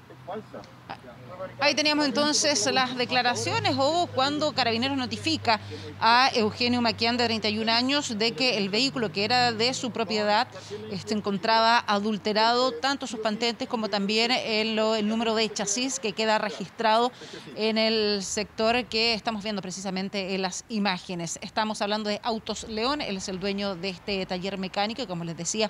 es falsa. Ahí teníamos entonces las declaraciones o cuando Carabineros notifica a Eugenio Maquián, de 31 años, de que el vehículo que era de su propiedad se encontraba adulterado, tanto sus patentes como también el número de chasis que queda registrado en el sector que estamos viendo precisamente en las imágenes. Estamos hablando de Autos León, él es el dueño de este taller mecánico y, como les decía,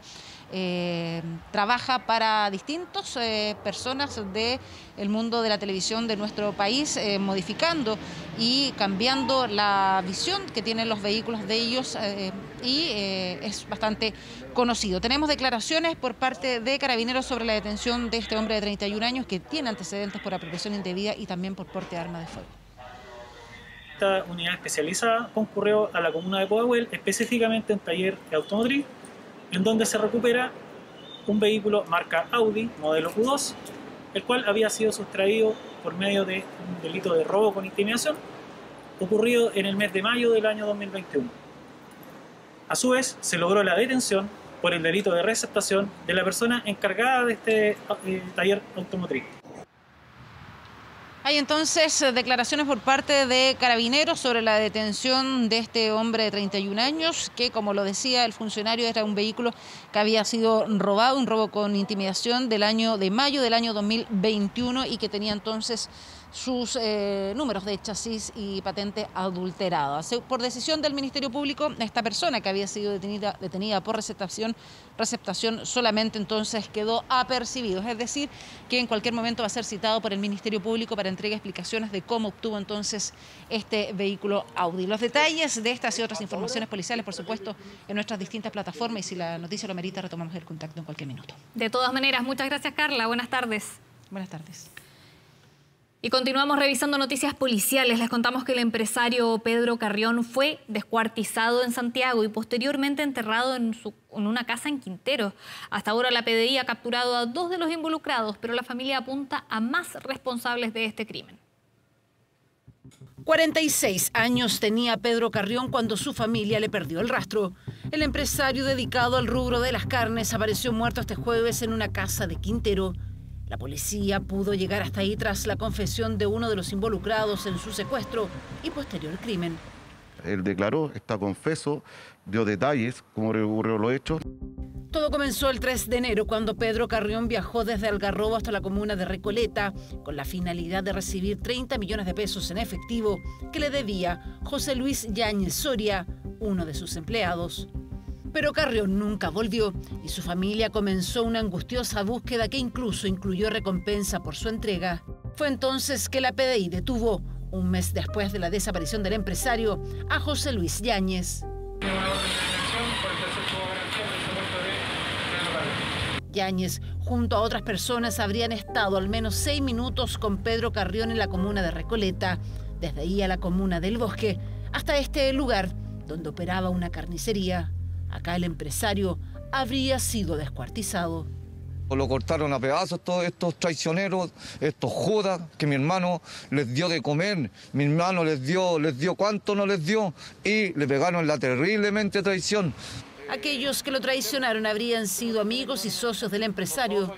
trabaja para distintos personas del mundo de la la televisión de nuestro país, modificando y cambiando la visión que tienen los vehículos de ellos es bastante conocido. Tenemos declaraciones por parte de Carabineros sobre la detención de este hombre de 31 años que tiene antecedentes por apropiación indebida y también por porte de arma de fuego. Esta unidad especializada concurrió a la comuna de Pudahuel, específicamente en taller automotriz, en donde se recupera un vehículo marca Audi, modelo Q2, el cual había sido sustraído por medio de un delito de robo con intimidación, ocurrido en el mes de mayo del año 2021. A su vez, se logró la detención por el delito de receptación de la persona encargada de este taller automotriz. Hay entonces declaraciones por parte de Carabineros sobre la detención de este hombre de 31 años, que como lo decía el funcionario era un vehículo que había sido robado, un robo con intimidación de mayo del año 2021 y que tenía entonces sus números de chasis y patente adulteradas. Por decisión del Ministerio Público, esta persona que había sido detenida por receptación solamente entonces quedó apercibido. Es decir, que en cualquier momento va a ser citado por el Ministerio Público para entrega de explicaciones de cómo obtuvo entonces este vehículo Audi. Los detalles de estas y otras informaciones policiales, por supuesto, en nuestras distintas plataformas, y si la noticia lo merita, retomamos el contacto en cualquier minuto. De todas maneras, muchas gracias, Carla. Buenas tardes. Buenas tardes. Y continuamos revisando noticias policiales. Les contamos que el empresario Pedro Carrión fue descuartizado en Santiago y posteriormente enterrado en una casa en Quintero. Hasta ahora la PDI ha capturado a 2 de los involucrados, pero la familia apunta a más responsables de este crimen. 46 años tenía Pedro Carrión cuando su familia le perdió el rastro. El empresario dedicado al rubro de las carnes apareció muerto este jueves en una casa de Quintero. La policía pudo llegar hasta ahí tras la confesión de uno de los involucrados en su secuestro y posterior crimen. Él declaró, está confeso, dio detalles cómo ocurrió los hechos. Todo comenzó el 3 de enero cuando Pedro Carrión viajó desde Algarrobo hasta la comuna de Recoleta con la finalidad de recibir 30 millones de pesos en efectivo que le debía José Luis Yáñez Soria, uno de sus empleados. Pero Carrión nunca volvió y su familia comenzó una angustiosa búsqueda que incluso incluyó recompensa por su entrega. Fue entonces que la PDI detuvo, un mes después de la desaparición del empresario, a José Luis Yáñez. Yáñez, junto a otras personas, habrían estado al menos 6 minutos con Pedro Carrión en la comuna de Recoleta, desde ahí a la comuna del Bosque, hasta este lugar donde operaba una carnicería. Acá el empresario habría sido descuartizado. Lo cortaron a pedazos todos estos traicioneros, estos judas que mi hermano les dio de comer, mi hermano les dio cuánto no les dio y le pegaron la terriblemente traición. Aquellos que lo traicionaron habrían sido amigos y socios del empresario.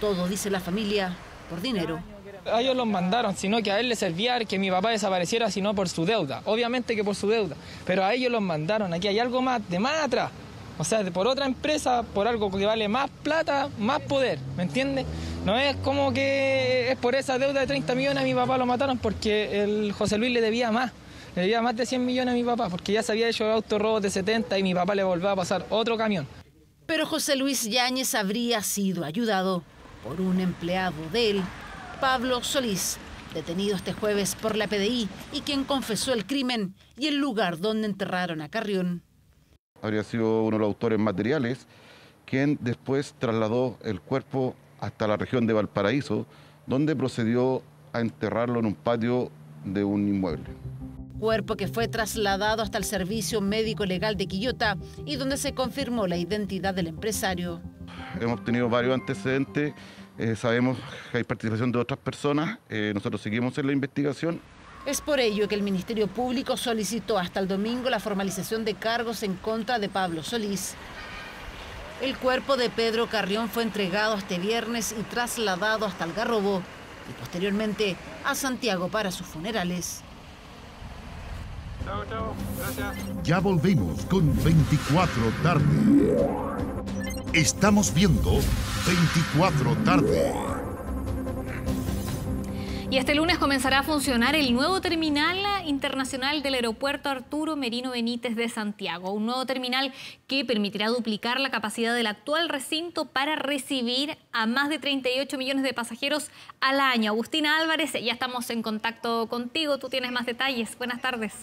Todo, dice la familia, por dinero. A ellos los mandaron, sino que a él le servía que mi papá desapareciera, sino por su deuda. Obviamente que por su deuda, pero a ellos los mandaron. Aquí hay algo más, de más atrás. O sea, por otra empresa, por algo que vale más plata, más poder, ¿me entiendes? No es como que es por esa deuda de 30 millones a mi papá lo mataron porque el José Luis le debía más de 100 millones a mi papá, porque ya se había hecho autorrobos de 70 y mi papá le volvió a pasar otro camión. Pero José Luis Yáñez habría sido ayudado por un empleado de él, Pablo Solís, detenido este jueves por la PDI y quien confesó el crimen y el lugar donde enterraron a Carrión. Habría sido uno de los autores materiales, quien después trasladó el cuerpo hasta la región de Valparaíso, donde procedió a enterrarlo en un patio de un inmueble. Cuerpo que fue trasladado hasta el Servicio Médico Legal de Quillota y donde se confirmó la identidad del empresario. Hemos tenido varios antecedentes. Sabemos que hay participación de otras personas, nosotros seguimos en la investigación. Es por ello que el Ministerio Público solicitó hasta el domingo la formalización de cargos en contra de Pablo Solís. El cuerpo de Pedro Carrión fue entregado este viernes y trasladado hasta Algarrobo y posteriormente a Santiago para sus funerales. Chao, gracias. Ya volvemos con 24 tarde. Estamos viendo 24 tarde. Y este lunes comenzará a funcionar el nuevo terminal internacional del aeropuerto Arturo Merino Benítez de Santiago. Un nuevo terminal que permitirá duplicar la capacidad del actual recinto para recibir a más de 38 millones de pasajeros al año. Agustina Álvarez, ya estamos en contacto contigo. Tú tienes más detalles. Buenas tardes.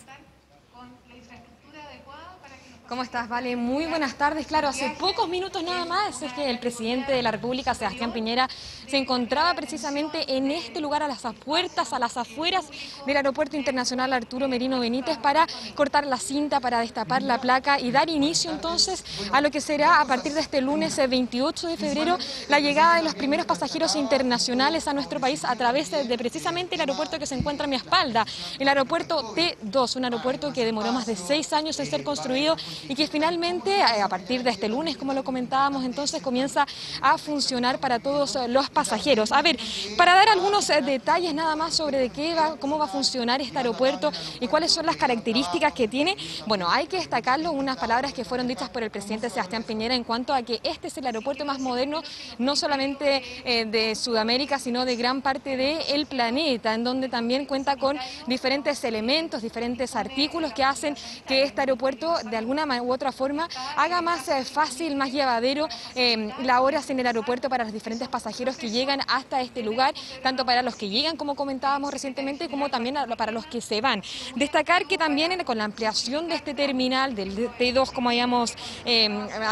¿Cómo estás, Vale? Muy buenas tardes. Claro, hace pocos minutos nada más es que el presidente de la República, Sebastián Piñera, se encontraba precisamente en este lugar a las afueras del Aeropuerto Internacional Arturo Merino Benítez para cortar la cinta, para destapar la placa y dar inicio entonces a lo que será a partir de este lunes 28 de febrero la llegada de los primeros pasajeros internacionales a nuestro país a través de precisamente el aeropuerto que se encuentra a mi espalda, el aeropuerto T2, un aeropuerto que demoró más de 6 años en ser construido y que finalmente, a partir de este lunes, como lo comentábamos, entonces comienza a funcionar para todos los pasajeros. A ver, para dar algunos detalles nada más sobre cómo va a funcionar este aeropuerto y cuáles son las características que tiene, bueno, hay que destacarlo, unas palabras que fueron dichas por el presidente Sebastián Piñera en cuanto a que este es el aeropuerto más moderno, no solamente de Sudamérica, sino de gran parte del planeta, en donde también cuenta con diferentes elementos, diferentes artículos que hacen que este aeropuerto de alguna u otra forma haga más fácil, más llevadero las horas en el aeropuerto para los diferentes pasajeros que llegan hasta este lugar, tanto para los que llegan, como comentábamos recientemente, como también para los que se van. Destacar que también con la ampliación de este terminal, del T2, como habíamos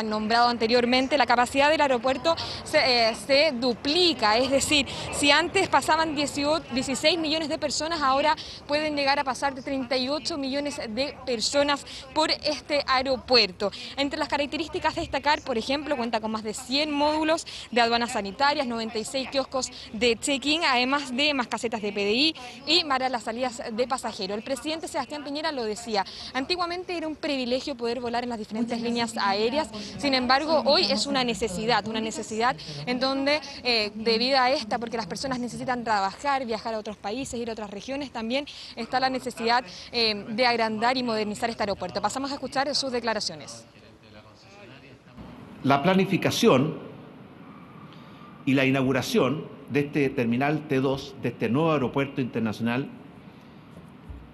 nombrado anteriormente, la capacidad del aeropuerto se duplica, es decir, si antes pasaban 16 millones de personas, ahora pueden llegar a pasar de 38 millones de personas por este aeropuerto. Entre las características a destacar, por ejemplo, cuenta con más de 100 módulos de aduanas sanitarias, 96 kioscos de check-in, además de más casetas de PDI y para las salidas de pasajeros. El presidente Sebastián Piñera lo decía, antiguamente era un privilegio poder volar en las diferentes líneas aéreas, sin embargo, hoy es una necesidad en donde, debido a esta, porque las personas necesitan trabajar, viajar a otros países, ir a otras regiones, también está la necesidad de agrandar y modernizar este aeropuerto. Pasamos a escuchar sus declaraciones. La planificación y la inauguración de este terminal T2, de este nuevo aeropuerto internacional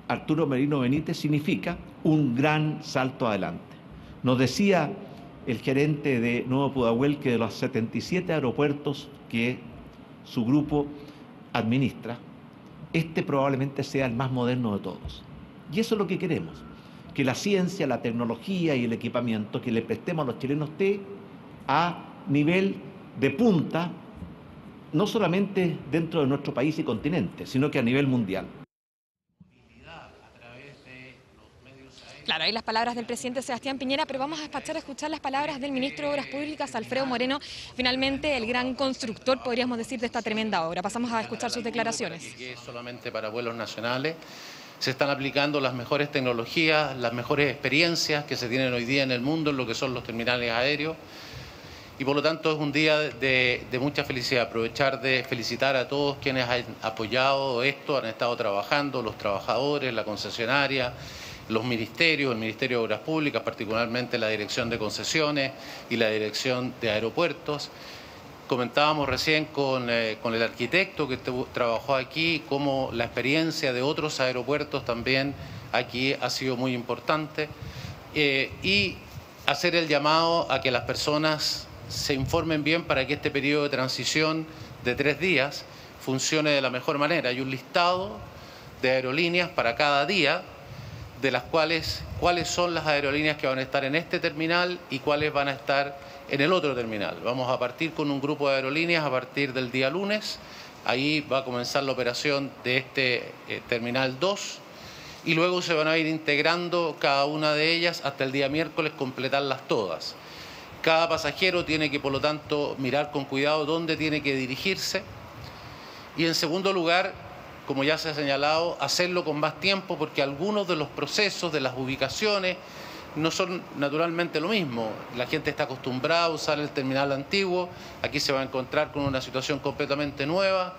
Arturo Merino Benítez, significa un gran salto adelante. Nos decía el gerente de Nuevo Pudahuel que de los 77 aeropuertos que su grupo administra, este probablemente sea el más moderno de todos. Y eso es lo que queremos, que la ciencia, la tecnología y el equipamiento que le prestemos a los chilenos esté a nivel de punta, no solamente dentro de nuestro país y continente, sino que a nivel mundial. Claro, hay las palabras del presidente Sebastián Piñera, pero vamos a escuchar las palabras del ministro de Obras Públicas, Alfredo Moreno, finalmente el gran constructor, podríamos decir, de esta tremenda obra. Pasamos a escuchar sus declaraciones. Que es solamente para vuelos nacionales. Se están aplicando las mejores tecnologías, las mejores experiencias que se tienen hoy día en el mundo en lo que son los terminales aéreos. Y por lo tanto es un día de mucha felicidad. Aprovechar de felicitar a todos quienes han apoyado esto, han estado trabajando, los trabajadores, la concesionaria, los ministerios, el Ministerio de Obras Públicas, particularmente la Dirección de Concesiones y la Dirección de Aeropuertos. Comentábamos recién con el arquitecto que trabajó aquí, cómo la experiencia de otros aeropuertos también aquí ha sido muy importante, y hacer el llamado a que las personas se informen bien para que este periodo de transición de 3 días funcione de la mejor manera. Hay un listado de aerolíneas para cada día, de las cuáles son las aerolíneas que van a estar en este terminal y cuáles van a estar en el otro terminal. Vamos a partir con un grupo de aerolíneas a partir del día lunes. Ahí va a comenzar la operación de este terminal 2 y luego se van a ir integrando cada una de ellas hasta el día miércoles, completarlas todas. Cada pasajero tiene que, por lo tanto, mirar con cuidado dónde tiene que dirigirse y, en segundo lugar, como ya se ha señalado, hacerlo con más tiempo, porque algunos de los procesos de las ubicaciones no son naturalmente lo mismo. La gente está acostumbrada a usar el terminal antiguo, aquí se va a encontrar con una situación completamente nueva,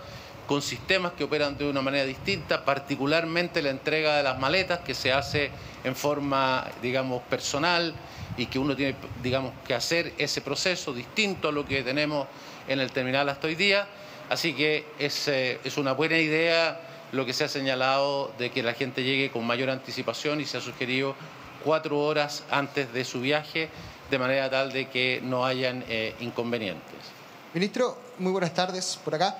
con sistemas que operan de una manera distinta, particularmente la entrega de las maletas, que se hace en forma, digamos, personal, y que uno tiene, digamos, que hacer ese proceso distinto a lo que tenemos en el terminal hasta hoy día. Así que es una buena idea lo que se ha señalado de que la gente llegue con mayor anticipación y se ha sugerido 4 horas antes de su viaje, de manera tal de que no hayan inconvenientes. Ministro, muy buenas tardes por acá.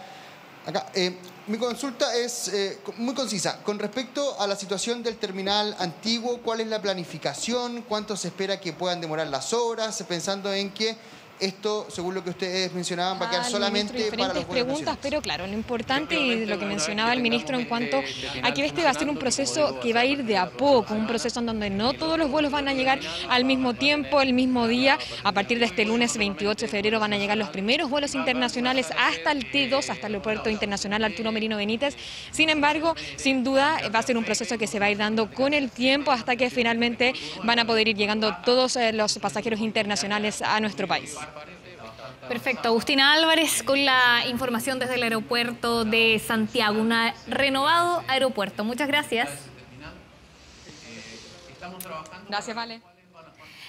Mi consulta es muy concisa. Con respecto a la situación del terminal antiguo, ¿cuál es la planificación? ¿Cuánto se espera que puedan demorar las obras? Pensando en que esto, según lo que ustedes mencionaban, va a quedar solamente para los vuelos preguntas, nacionales. pero claro, lo importante y lo que mencionaba el ministro en cuanto a que este va a ser un proceso que va a ir de a poco, un proceso en donde no todos los vuelos van a llegar al mismo tiempo, el mismo día. A partir de este lunes 28 de febrero van a llegar los primeros vuelos internacionales hasta el T2, hasta el Aeropuerto Internacional Arturo Merino Benítez. Sin embargo, sin duda va a ser un proceso que se va a ir dando con el tiempo hasta que finalmente van a poder ir llegando todos los pasajeros internacionales a nuestro país. Perfecto. Agustina Álvarez con la información desde el aeropuerto de Santiago, un renovado aeropuerto. Muchas gracias. Gracias, Vale.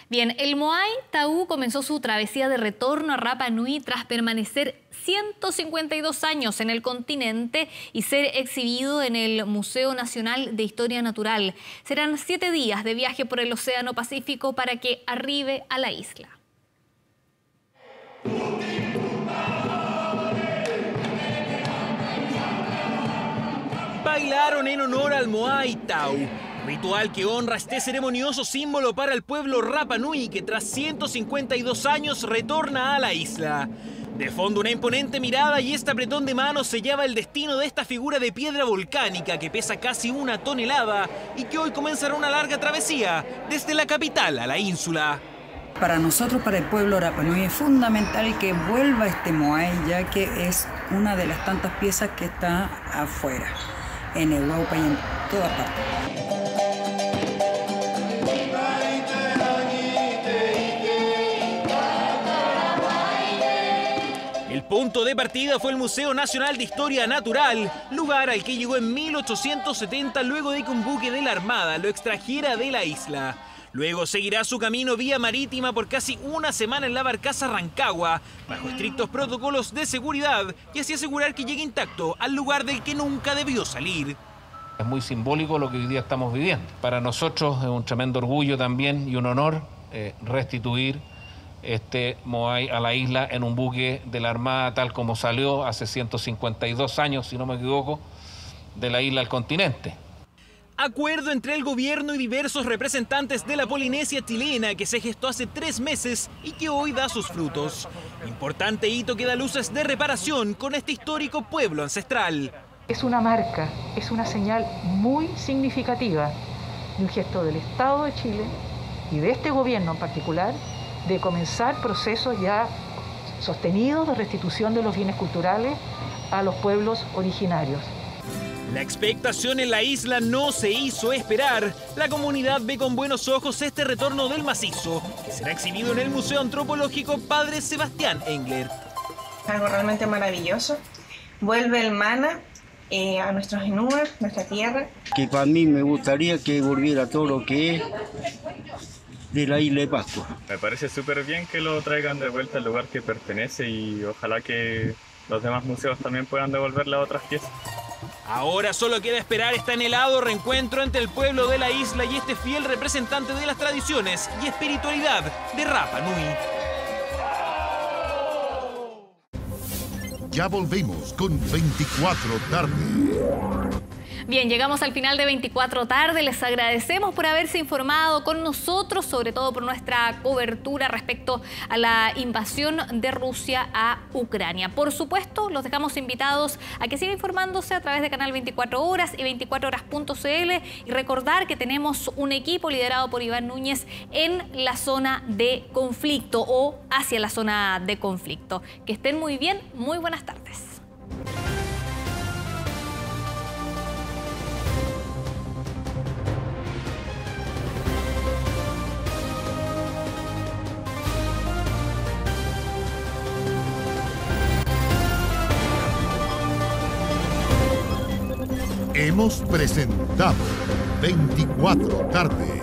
Bien, el Moai Taú comenzó su travesía de retorno a Rapa Nui tras permanecer 152 años en el continente y ser exhibido en el Museo Nacional de Historia Natural. Serán 7 días de viaje por el Océano Pacífico para que arribe a la isla. Bailaron en honor al Moai Tau, ritual que honra este ceremonioso símbolo para el pueblo Rapa Nui que tras 152 años retorna a la isla. De fondo una imponente mirada y este apretón de manos sellaba el destino de esta figura de piedra volcánica que pesa casi 1 tonelada y que hoy comenzará una larga travesía desde la capital a la ínsula. Para nosotros, para el pueblo Rapa Nui, es fundamental que vuelva este Moai, ya que es una de las tantas piezas que está afuera, en Europa y en todas partes. El punto de partida fue el Museo Nacional de Historia Natural, lugar al que llegó en 1870 luego de que un buque de la Armada lo extrajera de la isla. Luego seguirá su camino vía marítima por casi 1 semana en la barcaza Rancagua, bajo estrictos protocolos de seguridad y así asegurar que llegue intacto al lugar del que nunca debió salir. Es muy simbólico lo que hoy día estamos viviendo. Para nosotros es un tremendo orgullo también y un honor restituir este Moai a la isla en un buque de la Armada tal como salió hace 152 años, si no me equivoco, de la isla al continente. Acuerdo entre el gobierno y diversos representantes de la Polinesia chilena que se gestó hace 3 meses y que hoy da sus frutos. Importante hito que da luces de reparación con este histórico pueblo ancestral. Es una marca, es una señal muy significativa de un gesto del Estado de Chile y de este gobierno en particular de comenzar procesos ya sostenidos de restitución de los bienes culturales a los pueblos originarios. La expectación en la isla no se hizo esperar. La comunidad ve con buenos ojos este retorno del macizo, que será exhibido en el Museo Antropológico Padre Sebastián Engler. Algo realmente maravilloso. Vuelve el mana a nuestros Inúa, nuestra tierra. Que para mí me gustaría que volviera todo lo que es de la isla de Pascua. Me parece súper bien que lo traigan de vuelta al lugar que pertenece y ojalá que los demás museos también puedan devolverle a otras piezas. Ahora solo queda esperar este anhelado reencuentro entre el pueblo de la isla y este fiel representante de las tradiciones y espiritualidad de Rapa Nui. Ya volvemos con 24 tarde. Bien, llegamos al final de 24 tarde. Les agradecemos por haberse informado con nosotros, sobre todo por nuestra cobertura respecto a la invasión de Rusia a Ucrania. Por supuesto, los dejamos invitados a que sigan informándose a través de Canal 24 Horas y 24horas.cl y recordar que tenemos un equipo liderado por Iván Núñez en la zona de conflicto o hacia la zona de conflicto. Que estén muy bien, muy buenas tardes. Hemos presentado 24 tarde.